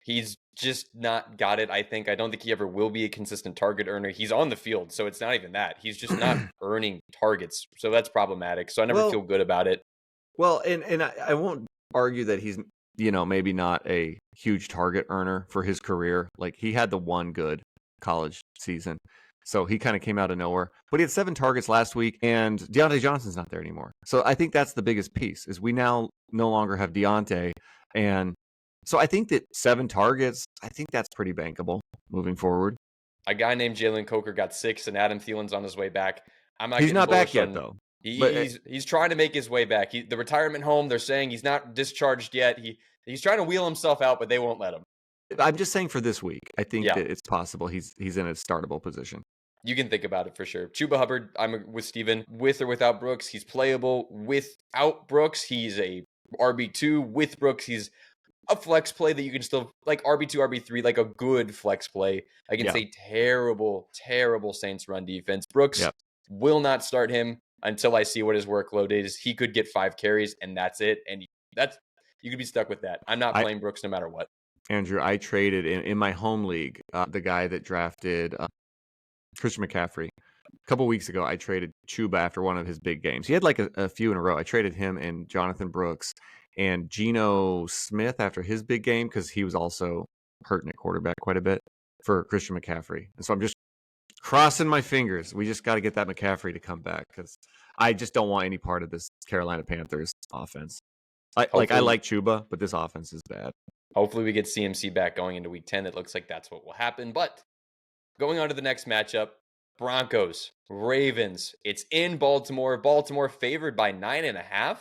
He's just not got it, I think. I don't think he ever will be a consistent target earner. He's on the field, so it's not even that. He's just not earning targets, so that's problematic. So I never feel good about it. Well, and I won't argue that he's, maybe not a huge target earner for his career. Like, he had the one good college season, so he kind of came out of nowhere. But he had 7 targets last week, and Deontay Johnson's not there anymore. So I think that's the biggest piece, is we now no longer have Deontay, and so I think that 7 targets, I think that's pretty bankable moving forward. A guy named Jalen Coker got 6, and Adam Thielen's on his way back. He's not back yet, though. He's trying to make his way back. The retirement home, they're saying he's not discharged yet. He's trying to wheel himself out, but they won't let him. I'm just saying for this week, I think that it's possible he's in a startable position. You can think about it for sure. Chuba Hubbard, I'm with Steven. With or without Brooks, he's playable. Without Brooks, he's a RB2. With Brooks, he's a flex play that you can still, like RB2, RB3, like a good flex play against a terrible, terrible Saints run defense. Brooks will not start him until I see what his workload is. He could get 5 carries, and that's it. And you could be stuck with that. I'm not playing Brooks no matter what. Andrew, I traded in my home league, the guy that drafted Christian McCaffrey. A couple weeks ago, I traded Chuba after one of his big games. He had like a few in a row. I traded him and Jonathan Brooks and Geno Smith after his big game because he was also hurting at quarterback quite a bit for Christian McCaffrey. And so I'm just crossing my fingers. We just got to get that McCaffrey to come back because I just don't want any part of this Carolina Panthers offense. I like Chuba, but this offense is bad. Hopefully we get CMC back going into week 10. It looks like that's what will happen. But going on to the next matchup, Broncos, Ravens. It's in Baltimore. Baltimore favored by 9.5,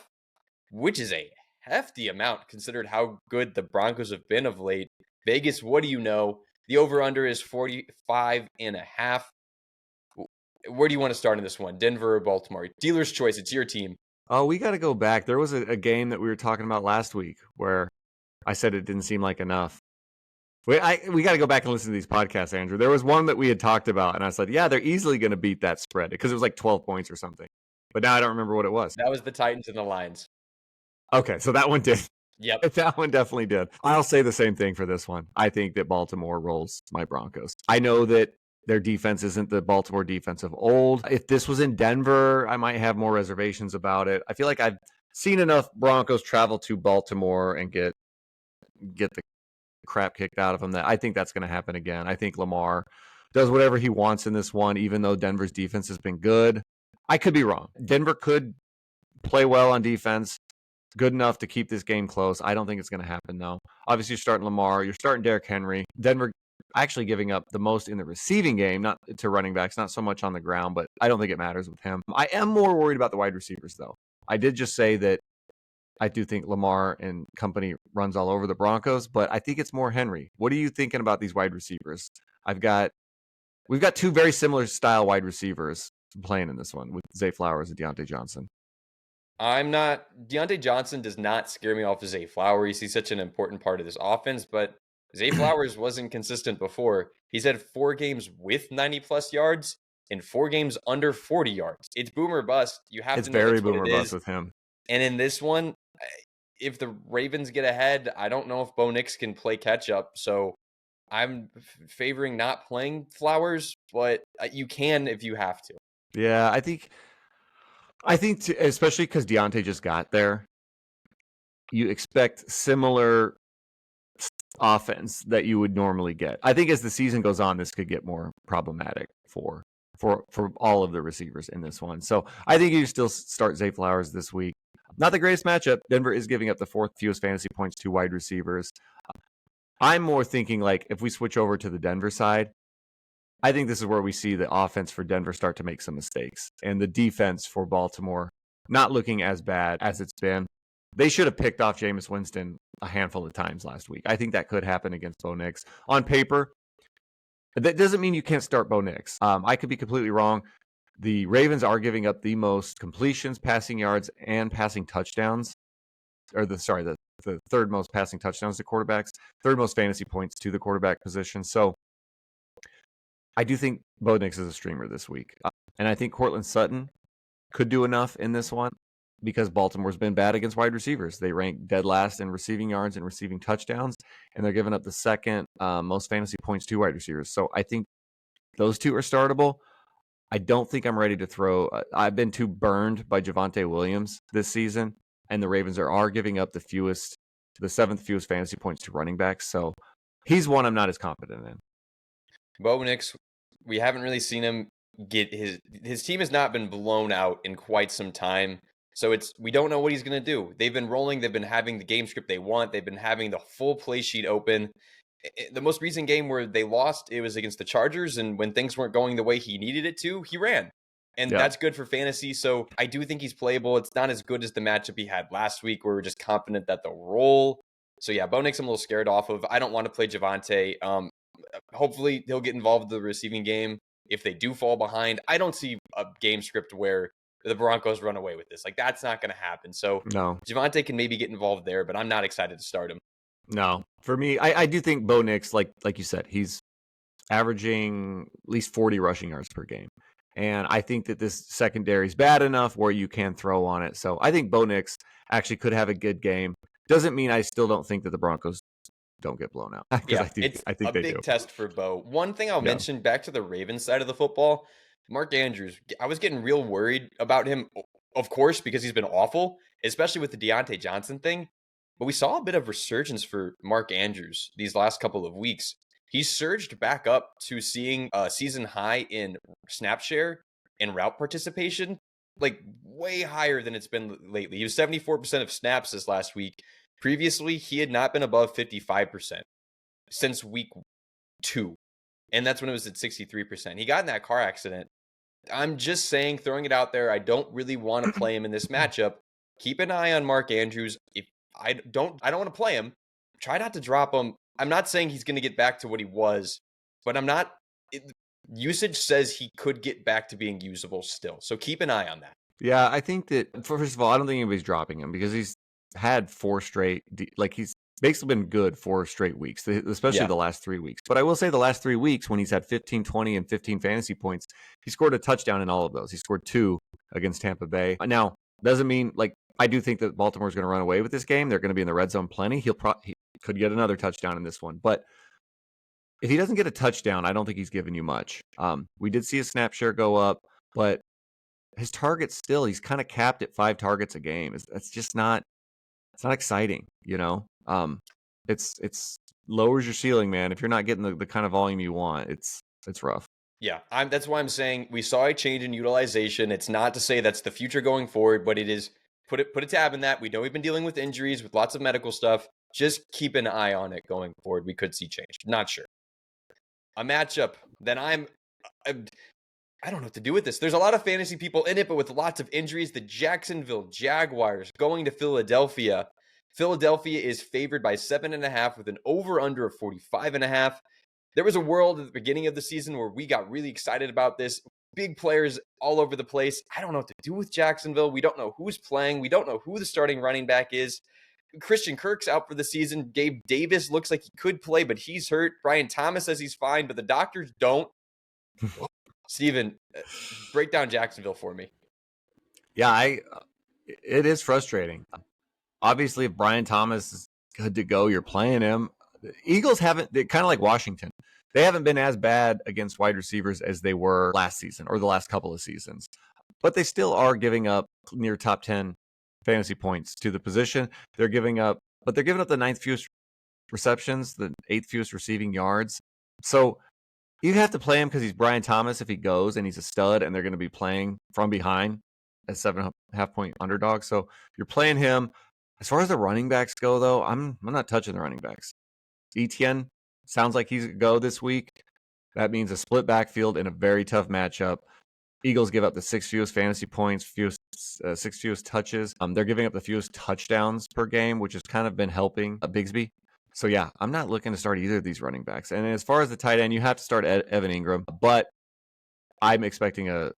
which is a hefty amount considered how good the Broncos have been of late. Vegas, what do you know? The over-under is 45.5. Where do you want to start in this one? Denver or Baltimore? Dealer's choice. It's your team. Oh, we got to go back. There was a game that we were talking about last week where I said it didn't seem like enough. We got to go back and listen to these podcasts, Andrew. There was one that we had talked about, and I said, yeah, they're easily going to beat that spread because it was like 12 points or something. But now I don't remember what it was. That was the Titans and the Lions. Okay, so that one did. Yep. That one definitely did. I'll say the same thing for this one. I think that Baltimore rolls my Broncos. I know that their defense isn't the Baltimore defense of old. If this was in Denver, I might have more reservations about it. I feel like I've seen enough Broncos travel to Baltimore and get the crap kicked out of them that I think that's going to happen again. I think Lamar does whatever he wants in this one, even though Denver's defense has been good. I could be wrong. Denver could play well on defense, good enough to keep this game close. I don't think it's going to happen, though. Obviously, you're starting Lamar. You're starting Derrick Henry. Denver actually giving up the most in the receiving game, not to running backs, not so much on the ground, but I don't think it matters with him. I am more worried about the wide receivers, though. I did just say that I do think Lamar and company runs all over the Broncos, but I think it's more Henry. What are you thinking about these wide receivers? We've got two very similar style wide receivers playing in this one with Zay Flowers and Deontay Johnson. Deontay Johnson does not scare me off of Zay Flowers. He's such an important part of this offense, but Zay Flowers wasn't consistent before. He's had 4 games with 90-plus yards and 4 games under 40 yards. It's boomer bust. You have It's to know very that's what boomer it bust is. with him. And in this one, if the Ravens get ahead, I don't know if Bo Nix can play catch up. So I'm favoring not playing Flowers, but you can if you have to. Yeah, I think especially because Deontay just got there, you expect similar offense that you would normally get. I think as the season goes on, this could get more problematic for all of the receivers in this one. So I think you still start Zay Flowers this week. Not the greatest matchup. Denver is giving up the 4th fewest fantasy points to wide receivers. I'm more thinking like if we switch over to the Denver side, I think this is where we see the offense for Denver start to make some mistakes and the defense for Baltimore not looking as bad as it's been. They should have picked off Jameis Winston a handful of times last week. I think that could happen against Bo Nix. On paper, that doesn't mean you can't start Bo Nix. I could be completely wrong. The Ravens are giving up the most completions, passing yards, and passing touchdowns. The 3rd most passing touchdowns to quarterbacks, 3rd most fantasy points to the quarterback position. So I do think Bo Nix is a streamer this week. And I think Cortland Sutton could do enough in this one because Baltimore's been bad against wide receivers. They rank dead last in receiving yards and receiving touchdowns, and they're giving up the 2nd most fantasy points to wide receivers. So I think those two are startable. I don't think I'm ready to throw. I've been too burned by Javonte Williams this season, and the Ravens are giving up the 7th fewest fantasy points to running backs. So he's one I'm not as confident in. Bo Nix, we haven't really seen him get his team has not been blown out in quite some time. So we don't know what he's going to do. They've been rolling. They've been having the game script they want. They've been having the full play sheet open. The most recent game where they lost, it was against the Chargers. And when things weren't going the way he needed it to, he ran. And that's good for fantasy. So I do think he's playable. It's not as good as the matchup he had last week where we're just confident that they'll roll. So yeah, Bo Nix I'm a little scared off of. I don't want to play Javonte. Hopefully he'll get involved in the receiving game. If they do fall behind, I don't see a game script where the Broncos run away with this. Like, that's not going to happen. So no, Javonte can maybe get involved there, but I'm not excited to start him. No, for me, I do think Bo Nix, like you said, he's averaging at least 40 rushing yards per game. And I think that this secondary is bad enough where you can throw on it. So I think Bo Nix actually could have a good game. Doesn't mean I still don't think that the Broncos don't get blown out. Yeah, I think a big test for Bo. One thing I'll mention back to the Ravens side of the football, Mark Andrews, I was getting real worried about him, of course, because he's been awful, especially with the Deontay Johnson thing. But we saw a bit of resurgence for Mark Andrews these last couple of weeks. He surged back up to seeing a season high in snap share and route participation, like way higher than it's been lately. He was 74% of snaps this last week. Previously, he had not been above 55% since week 2. And that's when it was at 63%. He got in that car accident. I'm just saying, throwing it out there, I don't really want to play him in this matchup. Keep an eye on Mark Andrews. If I don't want to play him. Try not to drop him. I'm not saying he's going to get back to what he was, but usage says he could get back to being usable still. So keep an eye on that. Yeah, I think that, first of all, I don't think anybody's dropping him because he's had 4 straight, he's basically been good 4 straight weeks, especially Yeah. the last 3 weeks. But I will say the last 3 weeks, when he's had 15, 20, and 15 fantasy points, he scored a touchdown in all of those. He scored 2 against Tampa Bay. Now, doesn't mean, like, I do think that Baltimore's going to run away with this game. They're going to be in the red zone plenty. He could get another touchdown in this one. But if he doesn't get a touchdown, I don't think he's giving you much. We did see his snap share go up, but his targets still, he's kind of capped at 5 targets a game. It's just not, it's not exciting, you know? It's lowers your ceiling, man. If you're not getting the kind of volume you want, it's rough. Yeah, that's why I'm saying we saw a change in utilization. It's not to say that's the future going forward, but it is put a tab in that. We know we've been dealing with injuries, with lots of medical stuff. Just keep an eye on it going forward. We could see change. Not sure. A matchup that I don't know what to do with this. There's a lot of fantasy people in it, but with lots of injuries. The Jacksonville Jaguars going to Philadelphia. Philadelphia is favored by 7.5 with an over-under of 45.5. There was a world at the beginning of the season where we got really excited about this. Big players all over the place. I don't know what to do with Jacksonville. We don't know who's playing. We don't know who the starting running back is. Christian Kirk's out for the season. Gabe Davis looks like he could play, but he's hurt. Brian Thomas says he's fine, but the doctors don't. Steven, break down Jacksonville for me. Yeah, it is frustrating. Obviously, if Brian Thomas is good to go, you're playing him. The Eagles haven't, kind of like Washington, they haven't been as bad against wide receivers as they were last season or the last couple of seasons. But they still are giving up near top 10 fantasy points to the position. They're giving up the 9th fewest receptions, the 8th fewest receiving yards. So you have to play him because he's Brian Thomas if he goes and he's a stud, and they're going to be playing from behind as 7.5 point underdog. So you're playing him. As far as the running backs go, though, I'm not touching the running backs. Etienne sounds like he's a go this week. That means a split backfield in a very tough matchup. Eagles give up the 6th fewest fantasy points, 6th fewest touches. They're giving up the fewest touchdowns per game, which has kind of been helping Bigsby. So, yeah, I'm not looking to start either of these running backs. And as far as the tight end, you have to start Evan Ingram, but I'm expecting a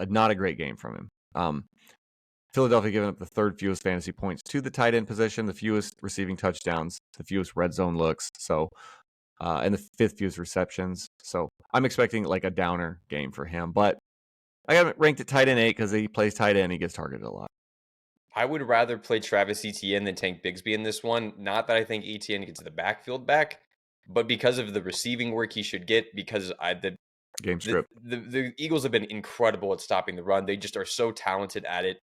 not a great game from him. Philadelphia giving up the 3rd fewest fantasy points to the tight end position, the fewest receiving touchdowns, the fewest red zone looks, and the 5th fewest receptions. So I'm expecting like a downer game for him. But I got him ranked at tight end 8 because he plays tight end. He gets targeted a lot. I would rather play Travis Etienne than Tank Bigsby in this one. Not that I think Etienne gets the backfield back, but because of the receiving work he should get, because game script. The Eagles have been incredible at stopping the run. They just are so talented at it.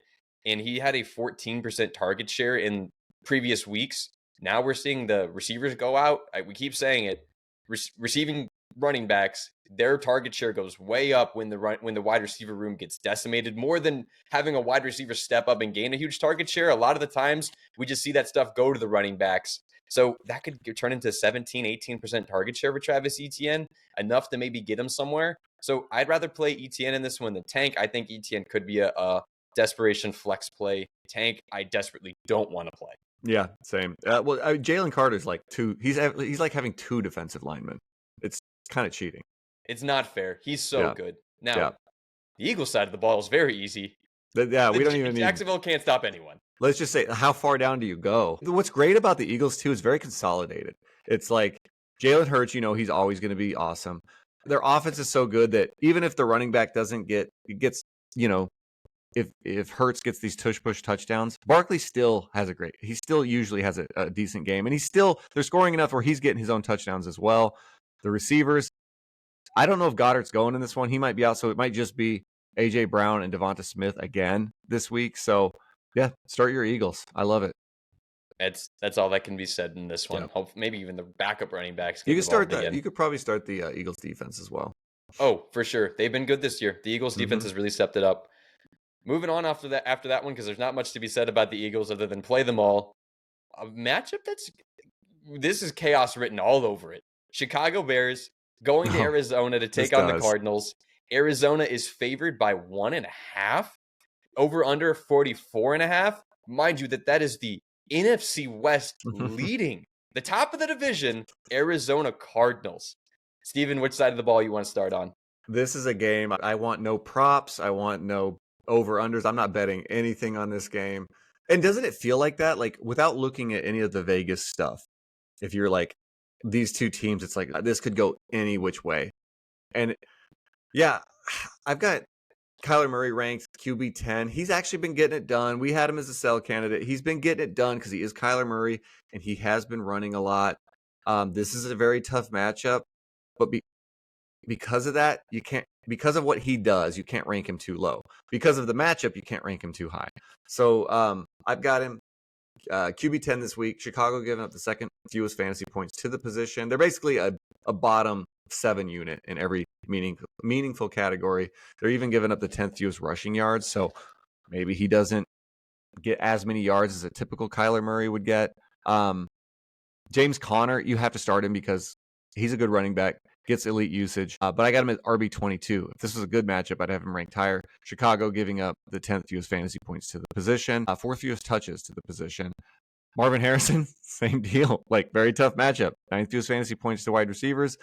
And he had a 14% target share in previous weeks. Now we're seeing the receivers go out. We keep saying it. Receiving running backs, their target share goes way up when the wide receiver room gets decimated, more than having a wide receiver step up and gain a huge target share. A lot of the times we just see that stuff go to the running backs. So that could turn into 17, 18% target share for Travis Etienne, enough to maybe get him somewhere. So I'd rather play Etienne in this one than Tank. I think Etienne could be a desperation flex play. Tank, I desperately don't want to play. Yeah, same. Jalen Carter's like he's like having 2 defensive linemen. It's kind of cheating. It's not fair. He's so good. Now, the Eagles side of the ball is very easy. We don't even Jacksonville can't stop anyone. Let's just say, how far down do you go? What's great about the Eagles, too, is very consolidated. It's like Jalen Hurts, he's always going to be awesome. Their offense is so good that even if the running back if Hurts gets these tush-push touchdowns, Barkley still has he still usually has a decent game. And they're scoring enough where he's getting his own touchdowns as well. The receivers, I don't know if Goddard's going in this one. He might be out, so it might just be A.J. Brown and Devonta Smith again this week. So, yeah, start your Eagles. I love it. That's all that can be said in this one. Hope maybe even the backup running backs. You could probably start the Eagles defense as well. Oh, for sure. They've been good this year. The Eagles defense has really stepped it up. Moving on after that one, because there's not much to be said about the Eagles other than play them all. A matchup this is chaos written all over it. Chicago Bears going to Arizona to take on the Cardinals. Arizona is favored by 1.5. Over under 44.5. Mind you, that is the NFC West leading the top of the division, Arizona Cardinals. Steven, which side of the ball you want to start on? This is a game. I want no props. I want no over-unders. I'm not betting anything on this game. And doesn't it feel like that? Like without looking at any of the Vegas stuff, if you're like these two teams, it's like this could go any which way. And yeah, I've got Kyler Murray ranked QB 10. He's actually been getting it done. We had him as a sell candidate. He's been getting it done because he is Kyler Murray and he has been running a lot. This is a very tough matchup, but because of that, you can't. Because of what he does, you can't rank him too low. Because of the matchup, you can't rank him too high. So I've got him QB 10 this week. Chicago giving up the second fewest fantasy points to the position. They're basically a bottom 7 unit in every meaningful category. They're even giving up the 10th fewest rushing yards. So maybe he doesn't get as many yards as a typical Kyler Murray would get. James Conner, you have to start him because he's a good running back, gets elite usage. But I got him at RB22. If this was a good matchup, I'd have him ranked higher. Chicago giving up the 10th fewest fantasy points to the position, 4th fewest touches to the position. Marvin Harrison, same deal. Like, very tough matchup. 9th fewest fantasy points to wide receivers.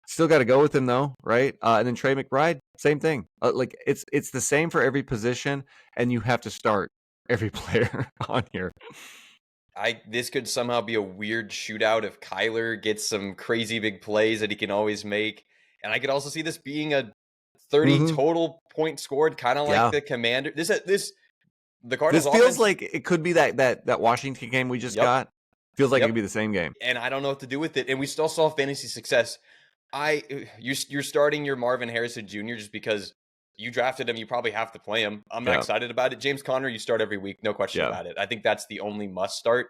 Still got to go with him, though, right? And then Trey McBride, same thing. Like, it's the same for every position, and you have to start every player on here. This could somehow be a weird shootout if Kyler gets some crazy big plays that he can always make. And I could also see this being a 30 total point scored, kind of like the Commander. The Cardinals This feels like it could be that Washington game we just got. Feels like it could be the same game. And I don't know what to do with it. And we still saw fantasy success. You're starting your Marvin Harrison Jr. just because you drafted him. You probably have to play him. I'm not excited about it. James Conner, you start every week, no question about it. I think that's the only must start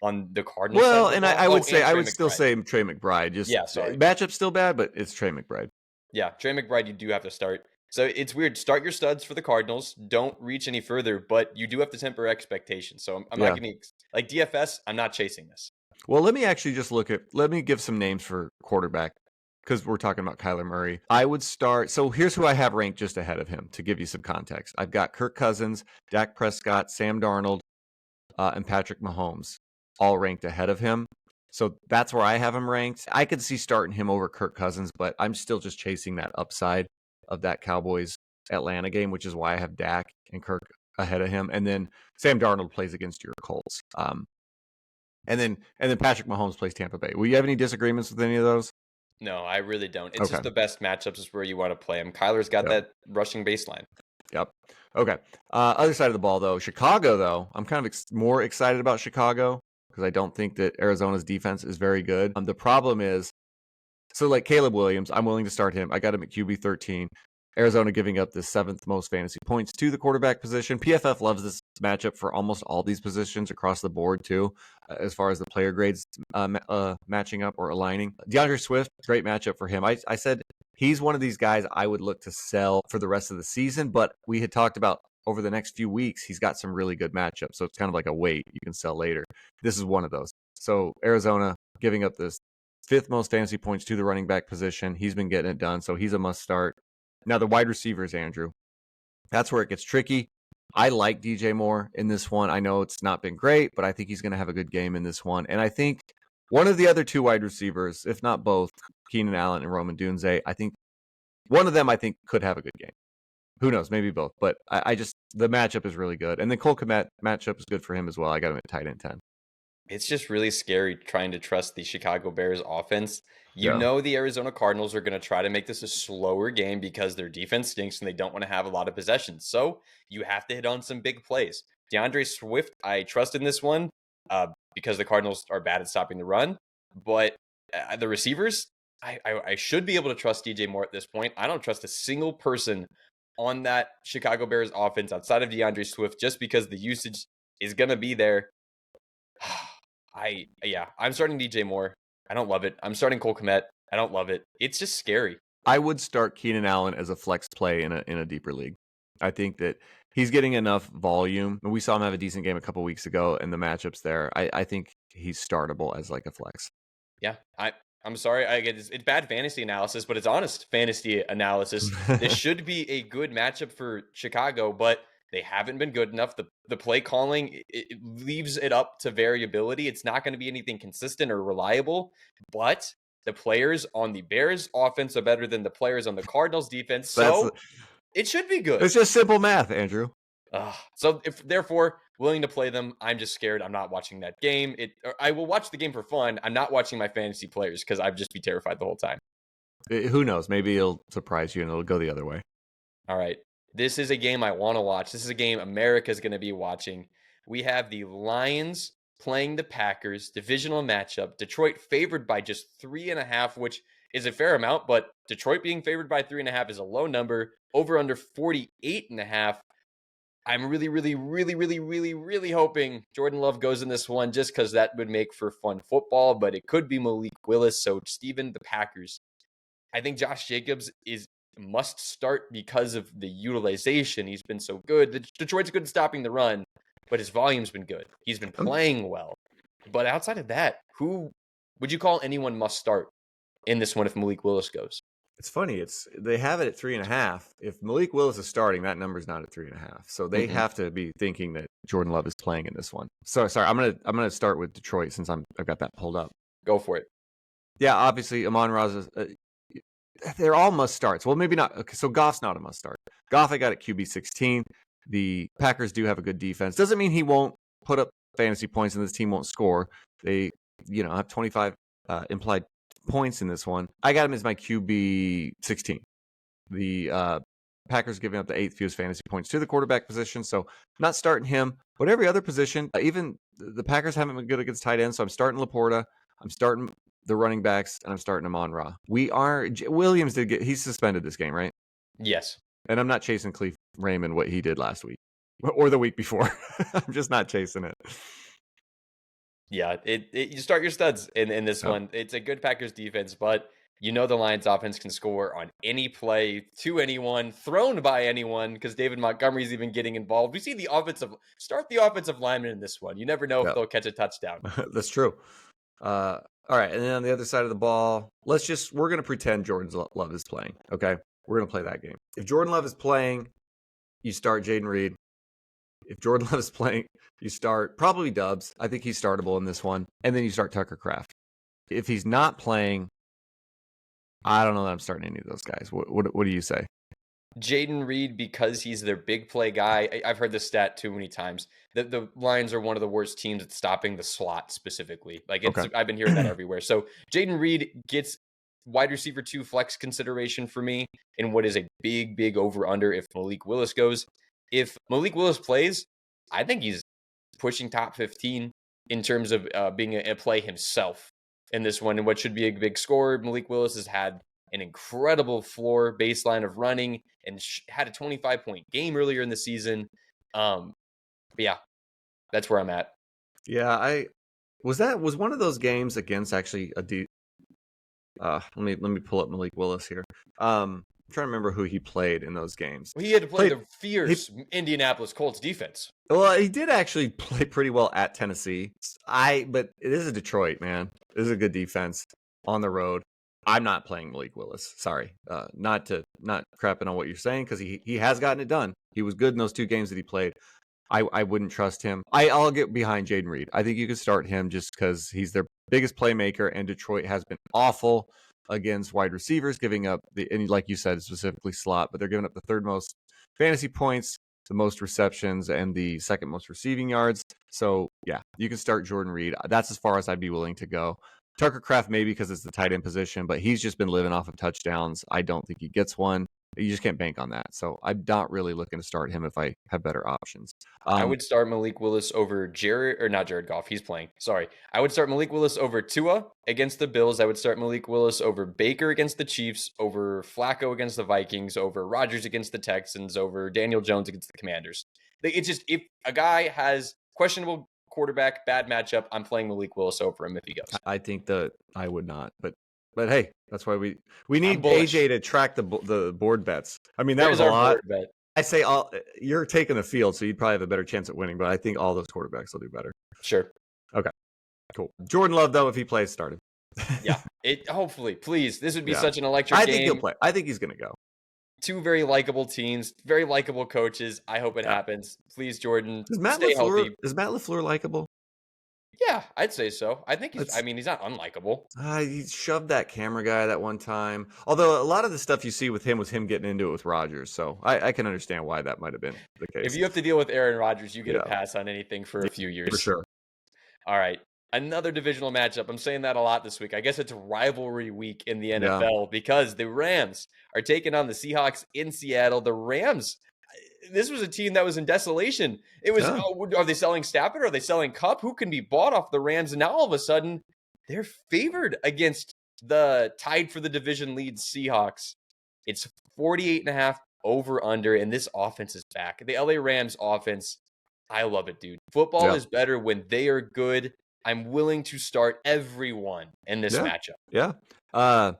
on the Cardinals. Well, and I would still say Trey McBride. Matchup's still bad, but it's Trey McBride. Yeah, Trey McBride, you do have to start. So it's weird. Start your studs for the Cardinals. Don't reach any further, but you do have to temper expectations. So I'm not giving like DFS. I'm not chasing this. Well, let me actually just let me give some names for quarterback because we're talking about Kyler Murray. I would start. So here's who I have ranked just ahead of him to give you some context. I've got Kirk Cousins, Dak Prescott, Sam Darnold, and Patrick Mahomes all ranked ahead of him. So that's where I have him ranked. I could see starting him over Kirk Cousins, but I'm still just chasing that upside of that Cowboys Atlanta game, which is why I have Dak and Kirk ahead of him. And then Sam Darnold plays against your Colts. And then Patrick Mahomes plays Tampa Bay. Will you have any disagreements with any of those? No, I really don't. It's just the best matchups is where you want to play him. Kyler's got that rushing baseline. Yep. Okay. Other side of the ball, though. Chicago, though. I'm kind of more excited about Chicago because I don't think that Arizona's defense is very good. The problem is, so like Caleb Williams, I'm willing to start him. I got him at QB 13. Arizona giving up the 7th most fantasy points to the quarterback position. PFF loves this matchup for almost all these positions across the board, too, as far as the player grades matching up or aligning. DeAndre Swift, great matchup for him. I said he's one of these guys I would look to sell for the rest of the season, but we had talked about over the next few weeks, he's got some really good matchups. So it's kind of like a wait. You can sell later. This is one of those. So Arizona giving up this 5th most fantasy points to the running back position. He's been getting it done, so he's a must start. Now, the wide receivers, Andrew, that's where it gets tricky. I like DJ Moore in this one. I know it's not been great, but I think he's going to have a good game in this one. And I think one of the other 2 wide receivers, if not both, Keenan Allen and Roman Dunze, I think one of them could have a good game. Who knows? Maybe both. But I just, the matchup is really good. And then Cole Kmet matchup is good for him as well. I got him at tight end 10. It's just really scary trying to trust the Chicago Bears offense. You know the Arizona Cardinals are going to try to make this a slower game because their defense stinks and they don't want to have a lot of possessions. So you have to hit on some big plays. DeAndre Swift, I trust in this one because the Cardinals are bad at stopping the run. But the receivers, I should be able to trust DJ Moore at this point. I don't trust a single person on that Chicago Bears offense outside of DeAndre Swift just because the usage is going to be there. I'm starting DJ Moore. I don't love it. I'm starting Cole Kmet. I don't love it. It's just scary. I would start Keenan Allen as a flex play in a deeper league. I think that he's getting enough volume. We saw him have a decent game a couple weeks ago, and the matchups there. I think he's startable as like a flex. Yeah, I'm sorry. I get it's bad fantasy analysis, but it's honest fantasy analysis. This should be a good matchup for Chicago, but they haven't been good enough. The play calling, it leaves it up to variability. It's not going to be anything consistent or reliable, but the players on the Bears offense are better than the players on the Cardinals defense. So it should be good. It's just simple math, Andrew. So if therefore willing to play them, I'm just scared. I'm not watching that game. I will watch the game for fun. I'm not watching my fantasy players because I'd just be terrified the whole time. Who knows? Maybe it'll surprise you and it'll go the other way. All right. This is a game I want to watch. This is a game America's going to be watching. We have the Lions playing the Packers, divisional matchup. Detroit favored by just 3.5, which is a fair amount, but Detroit being favored by 3.5 is a low number. Over under 48.5. I'm really, really, really, really, really, really hoping Jordan Love goes in this one just because that would make for fun football, but it could be Malik Willis. So, Steven, the Packers. I think Josh Jacobs is must start because of the utilization. He's been so good. Detroit's good at stopping the run, but his volume's been good. He's been playing well. But outside of that, who would you call anyone must start in this one if Malik Willis goes? It's funny. They have it at 3.5. If Malik Willis is starting, that number's not at 3.5. So they have to be thinking that Jordan Love is playing in this one. So sorry, I'm gonna start with Detroit since I've got that pulled up. Go for it. Yeah, obviously Amon-Ra. They're all must starts. Well, maybe not. Okay, so Goff's not a must start. Goff, I got at QB 16. The Packers do have a good defense. Doesn't mean he won't put up fantasy points and this team won't score. They, have 25 implied points in this one. I got him as my QB 16. The Packers giving up the 8th fewest fantasy points to the quarterback position, so not starting him. But every other position, even the Packers haven't been good against tight ends, so I'm starting Laporta. I'm starting the running backs, and I'm starting Amon-Ra. Williams he's suspended this game, right? Yes. And I'm not chasing Cleve Raymond what he did last week or the week before. I'm just not chasing it. Yeah, you start your studs in this one. It's a good Packers defense, but the Lions offense can score on any play to anyone, thrown by anyone, because David Montgomery's even getting involved. We see the offensive lineman in this one. You never know if they'll catch a touchdown. That's true. All right, and then on the other side of the ball, we're going to pretend Jordan Love is playing, okay? We're going to play that game. If Jordan Love is playing, you start Jaden Reed. If Jordan Love is playing, you start probably Dubs. I think he's startable in this one. And then you start Tucker Kraft. If he's not playing, I don't know that I'm starting any of those guys. What do you say? Jaden Reed, because he's their big play guy. I've heard this stat too many times. The Lions are one of the worst teams at stopping the slot specifically. I've been hearing that everywhere. So Jaden Reed gets wide receiver 2 flex consideration for me in what is a big, big over-under if Malik Willis goes. If Malik Willis plays, I think he's pushing top 15 in terms of being a play himself in this one. And what should be a big score, Malik Willis has had an incredible floor baseline of running and had a 25-point game earlier in the season. But yeah, that's where I'm at. Yeah, was one of those games against actually let me pull up Malik Willis here. I'm trying to remember who he played in those games. Well, he had to play the fierce Indianapolis Colts defense. Well, he did actually play pretty well at Tennessee. But it is a Detroit, man. It is a good defense on the road. I'm not playing Malik Willis. Sorry. Not crapping on what you're saying, because he has gotten it done. He was good in those 2 games that he played. I wouldn't trust him. I'll get behind Jaden Reed. I think you could start him just because he's their biggest playmaker, and Detroit has been awful against wide receivers, giving up and like you said, specifically slot, but they're giving up the 3rd most fantasy points, the most receptions, and the 2nd most receiving yards. So yeah, you can start Jordan Reed. That's as far as I'd be willing to go. Tucker Kraft maybe because it's the tight end position, but he's just been living off of touchdowns. I don't think he gets one. You just can't bank on that. So I'm not really looking to start him if I have better options. I would start Malik Willis over not Jared Goff. He's playing. Sorry. I would start Malik Willis over Tua against the Bills. I would start Malik Willis over Baker against the Chiefs, over Flacco against the Vikings, over Rodgers against the Texans, over Daniel Jones against the Commanders. It's just, if a guy has questionable quarterback, bad matchup, I'm playing Malik Willis over him if he goes. I think that I would not, but hey, that's why we need AJ to track the board bets. I mean, that was a lot. Bet. I say you're taking the field, so you'd probably have a better chance at winning, but I think all those quarterbacks will do better. Sure. Okay. Cool. Jordan Love, though, if he plays, start him. Yeah. Hopefully, please. This would be such an electric game. I think he'll play. I think he's going to go. 2 very likable teams, very likable coaches. I hope it happens. Please, Jordan, stay healthy. Is Matt LaFleur likable? Yeah, I'd say so. I think Let's he's not unlikable. He shoved that camera guy that one time. Although a lot of the stuff you see with him was him getting into it with Rodgers, so I can understand why that might have been the If case. you have to deal with Aaron Rodgers, you get a Yeah, pass on anything for a few for years. sure. All right. Another divisional matchup. I'm saying that a lot this week. I guess it's rivalry week in the Yeah, NFL because the Rams are taking on the Seahawks in Seattle. The Rams, this was a team that was in desolation. It was, yeah, oh, are they selling Stafford? Are they selling Cup? Who can be bought off the Rams? And now all of a sudden, they're favored against the tied for the division lead Seahawks. It's 48.5 over under, and this offense is back. The LA Rams offense, I love it, dude. Football yeah, is better when they are good. I'm willing to start everyone in this yeah, matchup. yeah. Uh,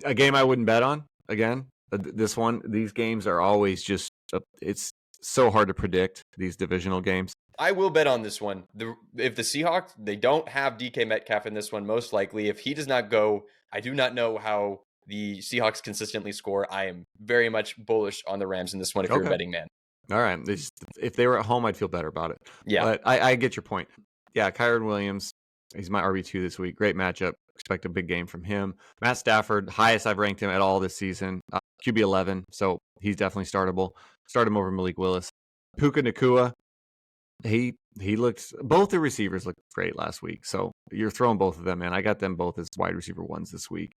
a game I wouldn't bet on again. This one, these games are always just. It's so hard to predict these divisional games. I will bet on this one. If the Seahawks, they don't have DK Metcalf in this one, most likely. If he does not go, I do not know how the Seahawks consistently score. I am very much bullish on the Rams in this one if you're a Okay, betting man. all right. If they were at home, I'd feel better about it. Yeah. But I get your point. Yeah, Kyron Williams, he's my RB2 this week. Great matchup. Expect a big game from him. Matt Stafford, highest I've ranked him at all this season. QB 11, so he's definitely startable. Start him over Malik Willis. Puka Nakua, he looked. Both the receivers looked great last week, so you're throwing both of them in. I got them both as wide receiver ones this week.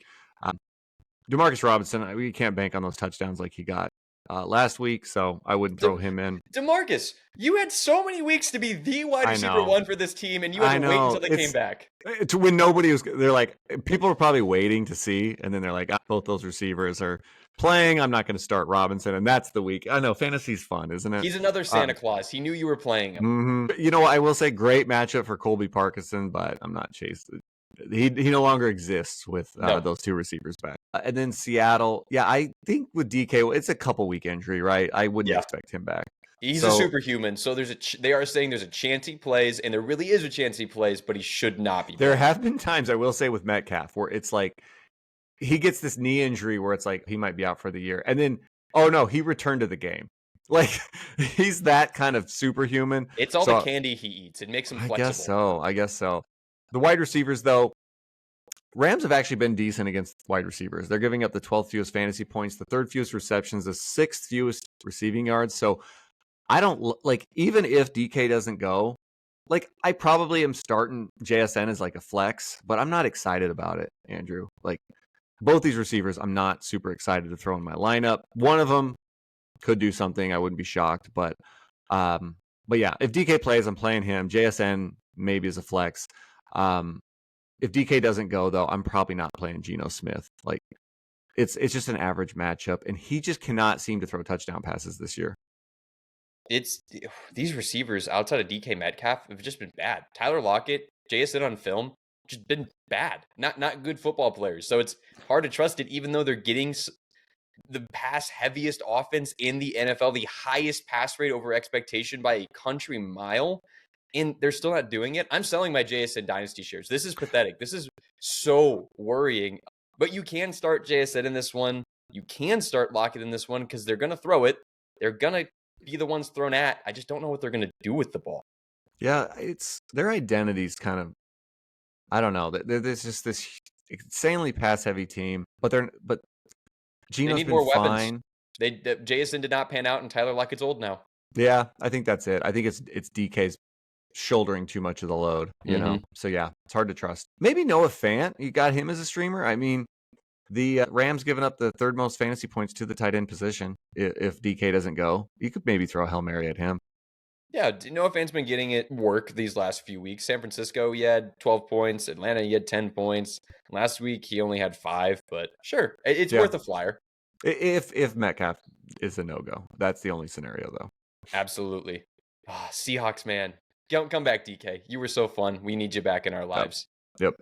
Demarcus Robinson, we can't bank on those touchdowns like he got last week, so I wouldn't throw him in. DeMarcus, you had so many weeks to be the wide I receiver know. one for this team, and you I had to wait know. until they came back. To when nobody was, they're like, people are probably waiting to see, and then they're like, both those receivers are playing. I'm not going to start Robinson, and that's the week. I know fantasy's fun, isn't it? He's another Santa Claus. He knew you were playing him. You know, I will say, great matchup for Colby Parkinson, but I'm not chasing. He no longer exists with No. those two receivers back. And then Seattle, yeah, I think with DK, it's a couple week injury, right? I wouldn't expect him back. He's a superhuman, so they are saying there's a chance he plays, and there really is a chance he plays, but he should not be. There have been times, I will say, with Metcalf where it's like he gets this knee injury where it's like he might be out for the year, and then oh no, he returned to the game. Like he's that kind of superhuman. It's all the candy he eats. It makes him flexible. I guess so. The wide receivers, though, Rams have actually been decent against wide receivers. They're giving up the 12th fewest fantasy points, the 3rd fewest receptions, the 6th fewest receiving yards. So I don't like, even if DK doesn't go, like I probably am starting JSN as like a flex, but I'm not excited about it, Andrew. Like both these receivers, I'm not super excited to throw in my lineup. One of them could do something. I wouldn't be shocked, but yeah, if DK plays, I'm playing him. JSN maybe as a flex. If DK doesn't go, though, I'm probably not playing Geno Smith. Like it's just an average matchup, and he just cannot seem to throw touchdown passes this year. It's these receivers outside of DK Metcalf have just been bad. Tyler Lockett, JSN on film, just been bad. Not good football players. So it's hard to trust it, even though they're getting the pass heaviest offense in the NFL, the highest pass rate over expectation by a country mile. And they're still not doing it. I'm selling my JSN Dynasty shares. This is pathetic. This is so worrying. But you can start JSN in this one. You can start Lockett in this one because they're going to throw it. They're going to be the ones thrown at. I just don't know what they're going to do with the ball. Yeah, it's their identity's kind of, I don't know. There's just this insanely pass-heavy team, but Geno's need been more fine. weapons. JSN did not pan out, and Tyler Lockett's old now. Yeah, I think that's it. I think it's DK's shouldering too much of the load, you know? So yeah, it's hard to trust. Maybe Noah Fant, you got him as a streamer. I mean, the Rams giving up the 3rd most fantasy points to the tight end position. If DK doesn't go, you could maybe throw a Hail Mary at him. Yeah, Noah Fant's been getting it work these last few weeks. San Francisco, he had 12 points. Atlanta, he had 10 points. Last week, he only had 5, but sure, it's worth a flyer. If Metcalf is a no-go. That's the only scenario, though. Absolutely. Seahawks, man. Come back, DK. You were so fun. We need you back in our lives. Yep.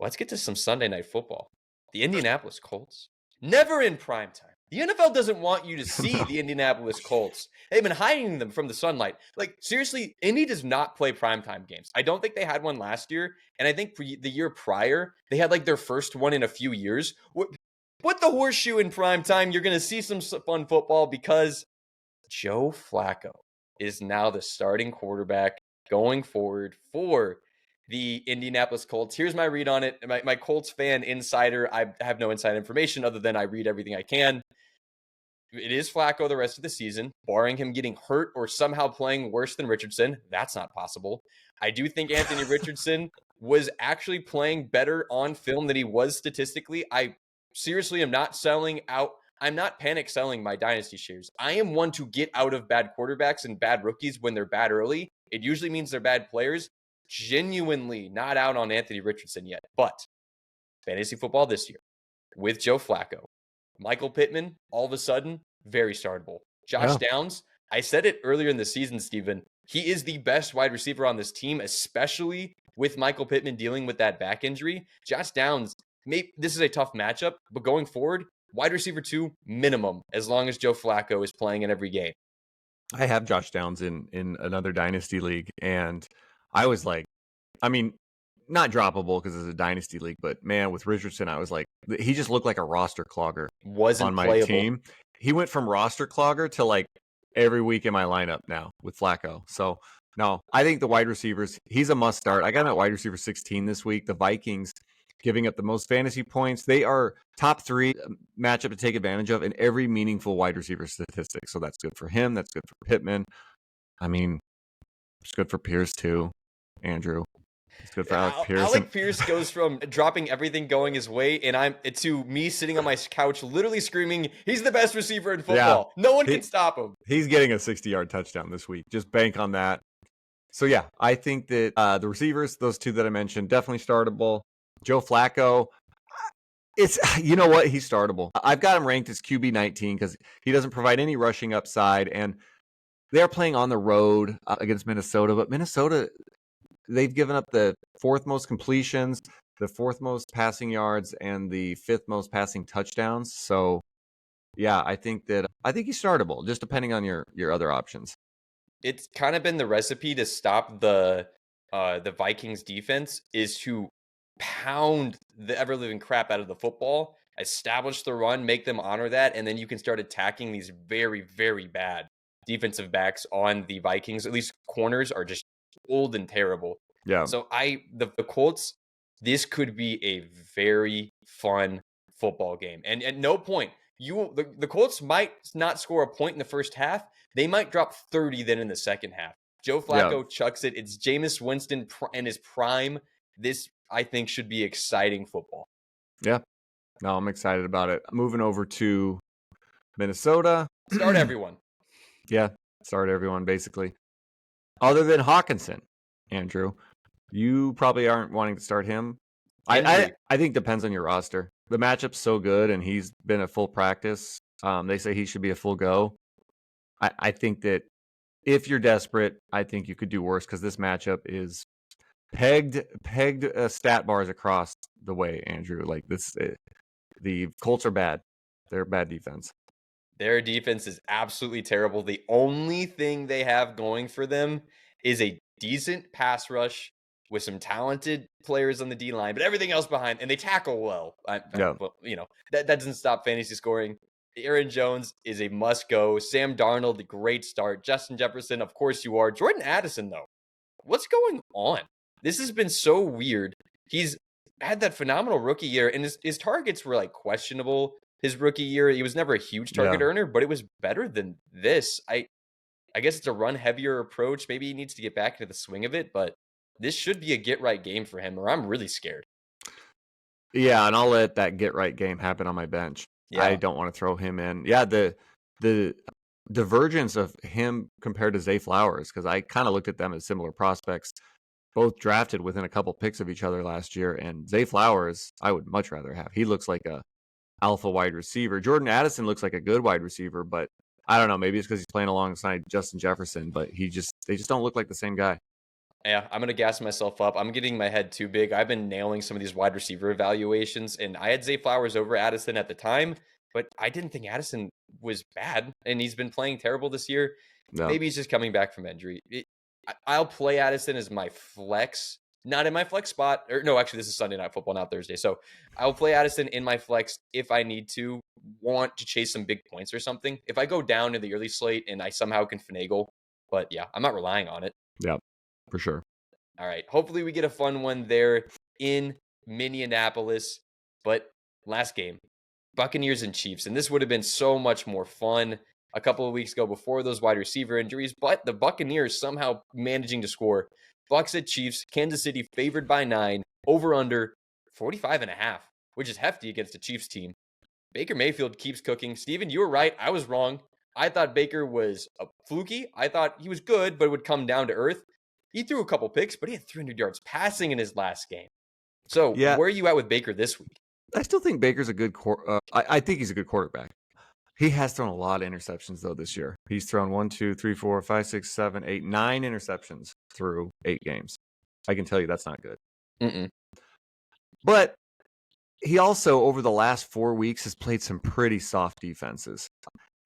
Let's get to some Sunday night football. The Indianapolis Colts. Never in primetime. The NFL doesn't want you to see the Indianapolis Colts. They've been hiding them from the sunlight. Like, seriously, Indy does not play primetime games. I don't think they had one last year. And I think for the year prior, they had like their first one in a few years. Put the horseshoe in primetime. You're going to see some fun football because Joe Flacco is now the starting quarterback going forward for the Indianapolis Colts. Here's my read on it. My Colts fan insider, I have no inside information other than I read everything I can. It is Flacco the rest of the season, barring him getting hurt or somehow playing worse than Richardson. That's not possible. I do think Anthony Richardson was actually playing better on film than he was statistically. I seriously am not selling out. I'm not panic selling my dynasty shares. I am one to get out of bad quarterbacks and bad rookies when they're bad early. It usually means they're bad players. Genuinely not out on Anthony Richardson yet, but fantasy football this year with Joe Flacco. Michael Pittman, all of a sudden, very startable. Josh Downs, I said it earlier in the season, Steven. He is the best wide receiver on this team, especially with Michael Pittman dealing with that back injury. Josh Downs, this is a tough matchup, but going forward, wide receiver 2 minimum, as long as Joe Flacco is playing in every game. I have Josh Downs in another dynasty league, and I was like, I mean, not droppable because it's a dynasty league, but man, with Richardson, I was like, he just looked like a roster clogger. Wasn't on my playable. team. He went from roster clogger to like every week in my lineup now with Flacco. So no, I think the wide receivers, he's a must start. I got him at wide receiver 16 this week. The Vikings giving up the most fantasy points. They are top 3 matchup to take advantage of in every meaningful wide receiver statistic. So that's good for him. That's good for Pittman. I mean, it's good for Pierce too, Andrew. It's good for Alec Pierce. Alec Pierce goes from dropping everything going his way, and to me sitting on my couch literally screaming, he's the best receiver in football. Yeah, no one can stop him. He's getting a 60-yard touchdown this week. Just bank on that. So yeah, I think that the receivers, those 2 that I mentioned, definitely startable. Joe Flacco, you know what? He's startable. I've got him ranked as QB 19 because he doesn't provide any rushing upside, and they're playing on the road against Minnesota, but Minnesota, they've given up the 4th most completions, the 4th most passing yards, and the 5th most passing touchdowns. So, yeah, I think he's startable, just depending on your other options. It's kind of been the recipe to stop the Vikings defense is to pound the ever-living crap out of the football, establish the run, make them honor that, and then you can start attacking these very, very bad defensive backs on the Vikings. At least corners are just old and terrible. Yeah. So the Colts, this could be a very fun football game. And at no point, the Colts might not score a point in the first half. They might drop 30 then in the second half. Joe Flacco chucks it. It's Jameis Winston in his prime. This, I think, should be exciting football. Yeah. No, I'm excited about it. Moving over to Minnesota. Start everyone. Yeah, start everyone, basically. Other than Hawkinson, Andrew, you probably aren't wanting to start him. I think depends on your roster. The matchup's so good, and he's been at full practice. They say he should be a full go. I think that if you're desperate, I think you could do worse because this matchup is pegged stat bars across the way, Andrew. Like the Colts are bad. They're a bad defense. Their defense is absolutely terrible. The only thing they have going for them is a decent pass rush with some talented players on the D line, but everything else behind, and they tackle well. Well, that doesn't stop fantasy scoring. Aaron Jones is a must go. Sam Darnold, great start. Justin Jefferson, of course you are. Jordan Addison, though, what's going on? This has been so weird. He's had that phenomenal rookie year, and his targets were like questionable. His rookie year, he was never a huge target earner, but it was better than this. I guess it's a run heavier approach. Maybe he needs to get back into the swing of it, but this should be a get right game for him, or I'm really scared. Yeah, and I'll let that get right game happen on my bench. Yeah. I don't want to throw him in. Yeah, the divergence of him compared to Zay Flowers, because I kind of looked at them as similar prospects, both drafted within a couple picks of each other last year. And Zay Flowers, I would much rather have. He looks like a alpha wide receiver. Jordan Addison looks like a good wide receiver, but I don't know. Maybe it's because he's playing alongside Justin Jefferson, but they just don't look like the same guy. Yeah, I'm going to gas myself up. I'm getting my head too big. I've been nailing some of these wide receiver evaluations, and I had Zay Flowers over Addison at the time, but I didn't think Addison was bad, and he's been playing terrible this year. No. Maybe he's just coming back from injury. I'll play Addison as my flex, not in my flex spot. Or no, actually, this is Sunday Night Football, not Thursday. So I'll play Addison in my flex if I need to, want to chase some big points or something. If I go down in the early slate and I somehow can finagle, but yeah, I'm not relying on it. Yeah. for sure. All right. Hopefully we get a fun one there in Minneapolis. But last game, Buccaneers and Chiefs. And this would have been so much more fun a couple of weeks ago before those wide receiver injuries. But the Buccaneers somehow managing to score. Bucs at Chiefs, Kansas City favored by 9, over under 45.5, which is hefty against a Chiefs team. Baker Mayfield keeps cooking. Steven, you were right. I was wrong. I thought Baker was a fluky. I thought he was good, but would come down to earth. He threw a couple picks, but he had 300 yards passing in his last game. So Yeah. where are you at with Baker this week? I still think Baker's a good I think he's a good quarterback. He has thrown a lot of interceptions though this year. He's thrown 1, 2, 3, 4, 5, 6, 7, 8, 9 interceptions through 8 games. I can tell you that's not good. But he also, over the last 4 weeks, has played some pretty soft defenses.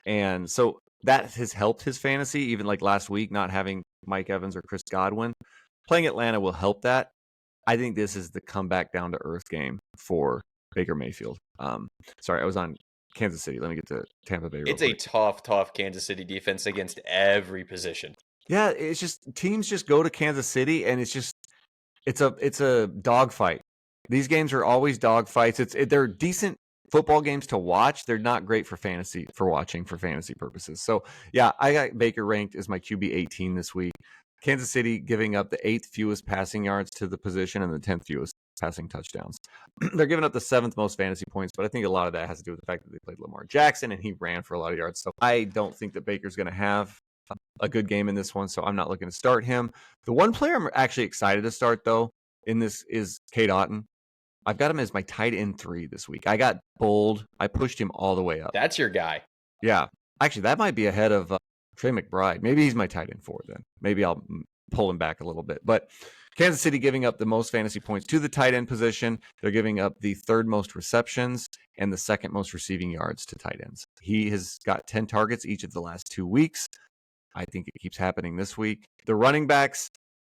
And so that has helped his fantasy, even like last week, not having Mike Evans or Chris Godwin. Playing Atlanta will help that. I think this is the comeback down to earth game for Baker Mayfield. Sorry, I was on Kansas City. Let me get to Tampa Bay real It's quick. a tough Kansas City defense against every position. Yeah, it's just teams just go to Kansas City and it's a dogfight. These games are always dogfights. They're decent football games to watch. They're not great for watching for fantasy purposes. So yeah, I got Baker ranked as my QB 18 this week. Kansas City giving up the 8th fewest passing yards to the position and the 10th fewest passing touchdowns. They're giving up the 7th most fantasy points, but I think a lot of that has to do with the fact that they played Lamar Jackson and he ran for a lot of yards. So I don't think that Baker's going to have a good game in this one, so I'm not looking to start him. The one player I'm actually excited to start, though, in this is Cade Otton. I've got him as my tight end 3 this week. I got bold. I pushed him all the way up. That's your guy. Yeah. Actually, that might be ahead of Trey McBride. Maybe he's my tight end 4 then. Maybe I'll pull him back a little bit. But Kansas City giving up the most fantasy points to the tight end position. They're giving up the 3rd most receptions and the 2nd most receiving yards to tight ends. He has got 10 targets each of the last 2 weeks. I think it keeps happening this week. The running backs,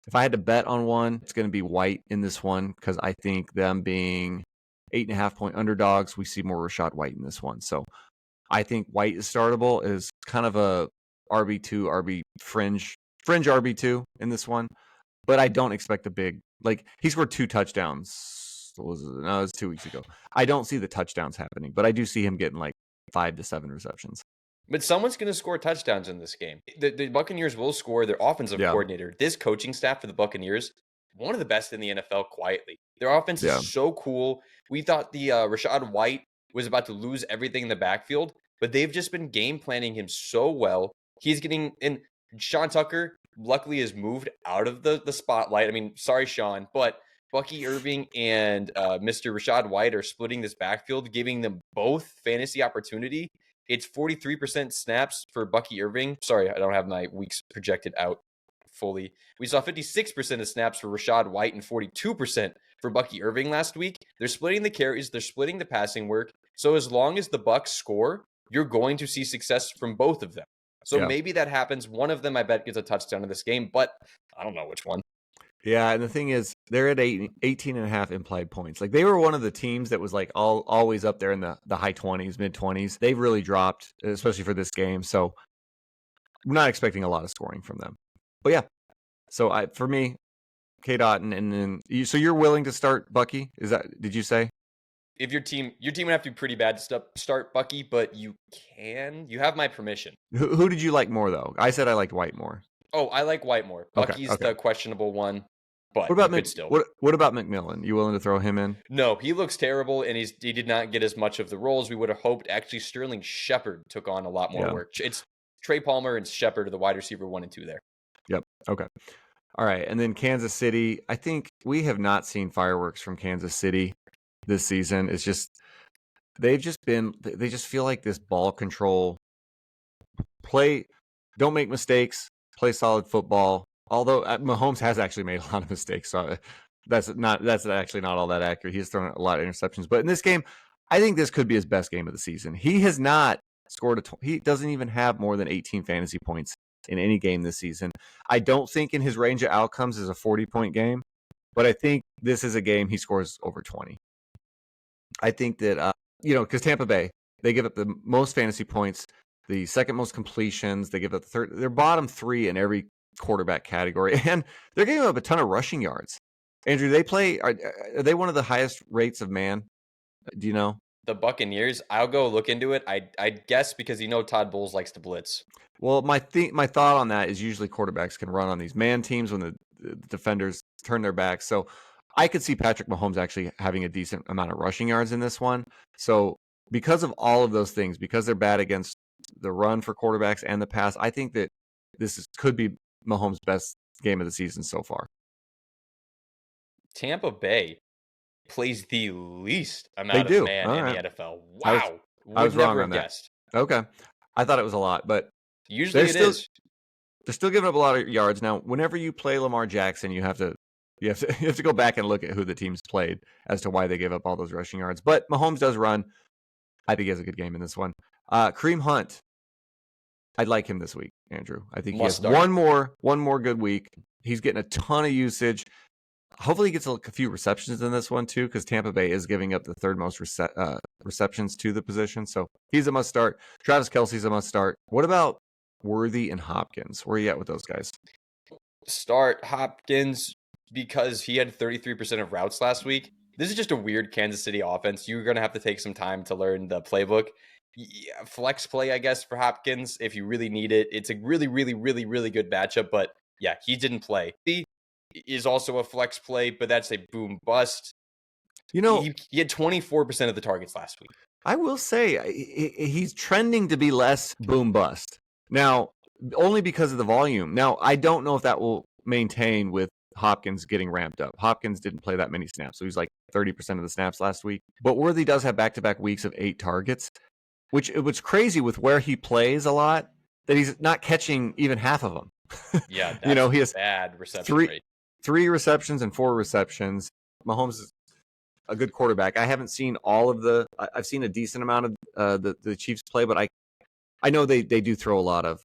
if I had to bet on one, it's going to be White in this one because I think them being 8.5-point underdogs, we see more Rashad White in this one. So I think White is startable, is kind of a RB2, RB fringe RB2 in this one. But I don't expect a big, he scored 2 touchdowns. It was 2 weeks ago. I don't see the touchdowns happening, but I do see him getting 5 to 7 receptions. But someone's going to score touchdowns in this game. The Buccaneers will score. Their offensive coordinator, this coaching staff for the Buccaneers, one of the best in the NFL quietly. Their offense is so cool. We thought the Rashad White was about to lose everything in the backfield, but they've just been game planning him so well. He's getting in. Sean Tucker, luckily, has moved out of the spotlight. I mean, sorry, Sean, but Bucky Irving and Mr. Rashad White are splitting this backfield, giving them both fantasy opportunity. It's 43% snaps for Bucky Irving. Sorry, I don't have my weeks projected out fully. We saw 56% of snaps for Rashad White and 42% for Bucky Irving last week. They're splitting the carries. They're splitting the passing work. So as long as the Bucs score, you're going to see success from both of them. So maybe that happens. One of them, I bet, gets a touchdown in this game, but I don't know which one. Yeah, and the thing is, they're at 18.5 implied points. They were one of the teams that was always up there in the high 20s, mid 20s. They've really dropped, especially for this game. So I'm not expecting a lot of scoring from them. But yeah, so for me, Cade Otton, and then you're willing to start Bucky? Did you say? If your team would have to be pretty bad to start Bucky, but you have my permission. Who did you like more though? I said I liked White more. Oh, I like White more. Bucky's the questionable one. But what about McMillan? You willing to throw him in? No, he looks terrible, and he did not get as much of the roles we would have hoped. Actually, Sterling Shepard took on a lot more work. It's Trey Palmer and Shepard are the wide receiver 1 and 2 there. Yep. Okay. All right. And then Kansas City. I think we have not seen fireworks from Kansas City this season. It's just they just feel like this ball control play. Don't make mistakes. Play solid football. Although Mahomes has actually made a lot of mistakes, so that's actually not all that accurate. He's thrown a lot of interceptions, but in this game, I think this could be his best game of the season. He has not scored he doesn't even have more than 18 fantasy points in any game this season. I don't think in his range of outcomes is a 40-point game, but I think this is a game he scores over 20. I think that because Tampa Bay, they give up the most fantasy points, the 2nd most completions. They give up the 3rd. They're bottom 3 in every quarterback category, and they're giving up a ton of rushing yards. Andrew, are they one of the highest rates of man? Do you know? The Buccaneers, I'll go look into it. I guess because Todd Bowles likes to blitz. Well, my thought on that is usually quarterbacks can run on these man teams when the defenders turn their backs. So I could see Patrick Mahomes actually having a decent amount of rushing yards in this one. So because of all of those things, because they're bad against the run for quarterbacks and the pass, I think that could be Mahomes' best game of the season so far. Tampa Bay plays the least amount of man in the NFL. Wow. I was Would wrong never on have that. guessed. Okay. I thought it was a lot, but usually it is. They're still giving up a lot of yards. Now, whenever you play Lamar Jackson, you have to go back and look at who the team's played as to why they gave up all those rushing yards. But Mahomes does run. I think he has a good game in this one. Kareem Hunt. I'd like him this week, Andrew. I think he has one more good week. He's getting a ton of usage. Hopefully he gets a few receptions in this one too, because Tampa Bay is giving up the third most receptions to the position. So he's a must start. Travis Kelce's a must start. What about Worthy and Hopkins? Where are you at with those guys? Start Hopkins because he had 33% of routes last week. This is just a weird Kansas City offense. You're going to have to take some time to learn the playbook. Yeah, flex play, I guess, for Hopkins if you really need it. It's a really, really, really, really good matchup. But yeah, he didn't play. He is also a flex play, but that's a boom bust. He had 24% of the targets last week. I will say he's trending to be less boom bust. Now, only because of the volume. Now, I don't know if that will maintain with Hopkins getting ramped up. Hopkins didn't play that many snaps, so he's like 30% of the snaps last week. But Worthy does have back-to-back weeks of 8 targets, which it was crazy with where he plays a lot that he's not catching even half of them. Yeah, that's he has bad reception rate. 3 receptions and 4 receptions. Mahomes is a good quarterback. I haven't seen all of I've seen a decent amount of the Chiefs play, but I know they do throw a lot of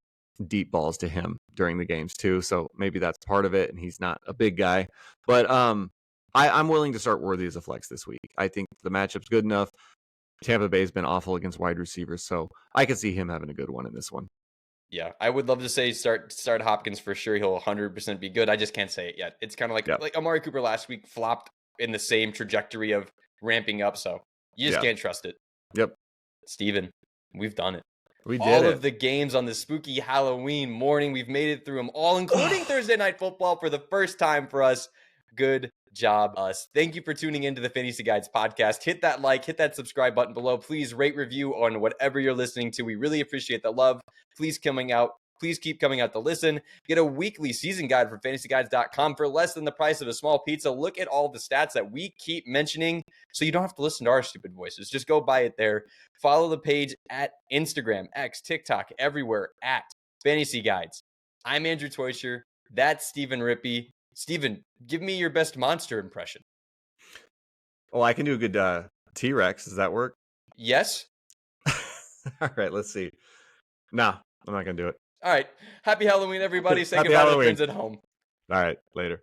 deep balls to him during the games too, so maybe that's part of it, and he's not a big guy. But I'm willing to start Worthy as a flex this week. I think the matchup's good enough. Tampa Bay's been awful against wide receivers, so I could see him having a good one in this one. Yeah, I would love to say start Hopkins for sure. He'll 100% be good. I just can't say it yet. It's kind of like Amari Cooper last week flopped in the same trajectory of ramping up, so you just can't trust it. Yep. Steven, we've done it. We did all of the games on this spooky Halloween morning. We've made it through them all, including Thursday Night Football for the first time for us. Good job, us. Thank you for tuning into the Fantasy Guides podcast. Hit that like, hit that subscribe button below. Please rate, review on whatever you're listening to. We really appreciate the love. Please keep coming out to listen. Get a weekly season guide from fantasyguides.com for less than the price of a small pizza. Look at all the stats that we keep mentioning so you don't have to listen to our stupid voices. Just go buy it there. Follow the page at Instagram, X, TikTok, everywhere at Fantasy Guides. I'm Andrew Teuscher. That's Steven Rippey. Steven, give me your best monster impression. Oh, I can do a good T-Rex. Does that work? Yes. All right, let's see. No, I'm not going to do it. All right. Happy Halloween, everybody. Say goodbye to friends at home. All right, later.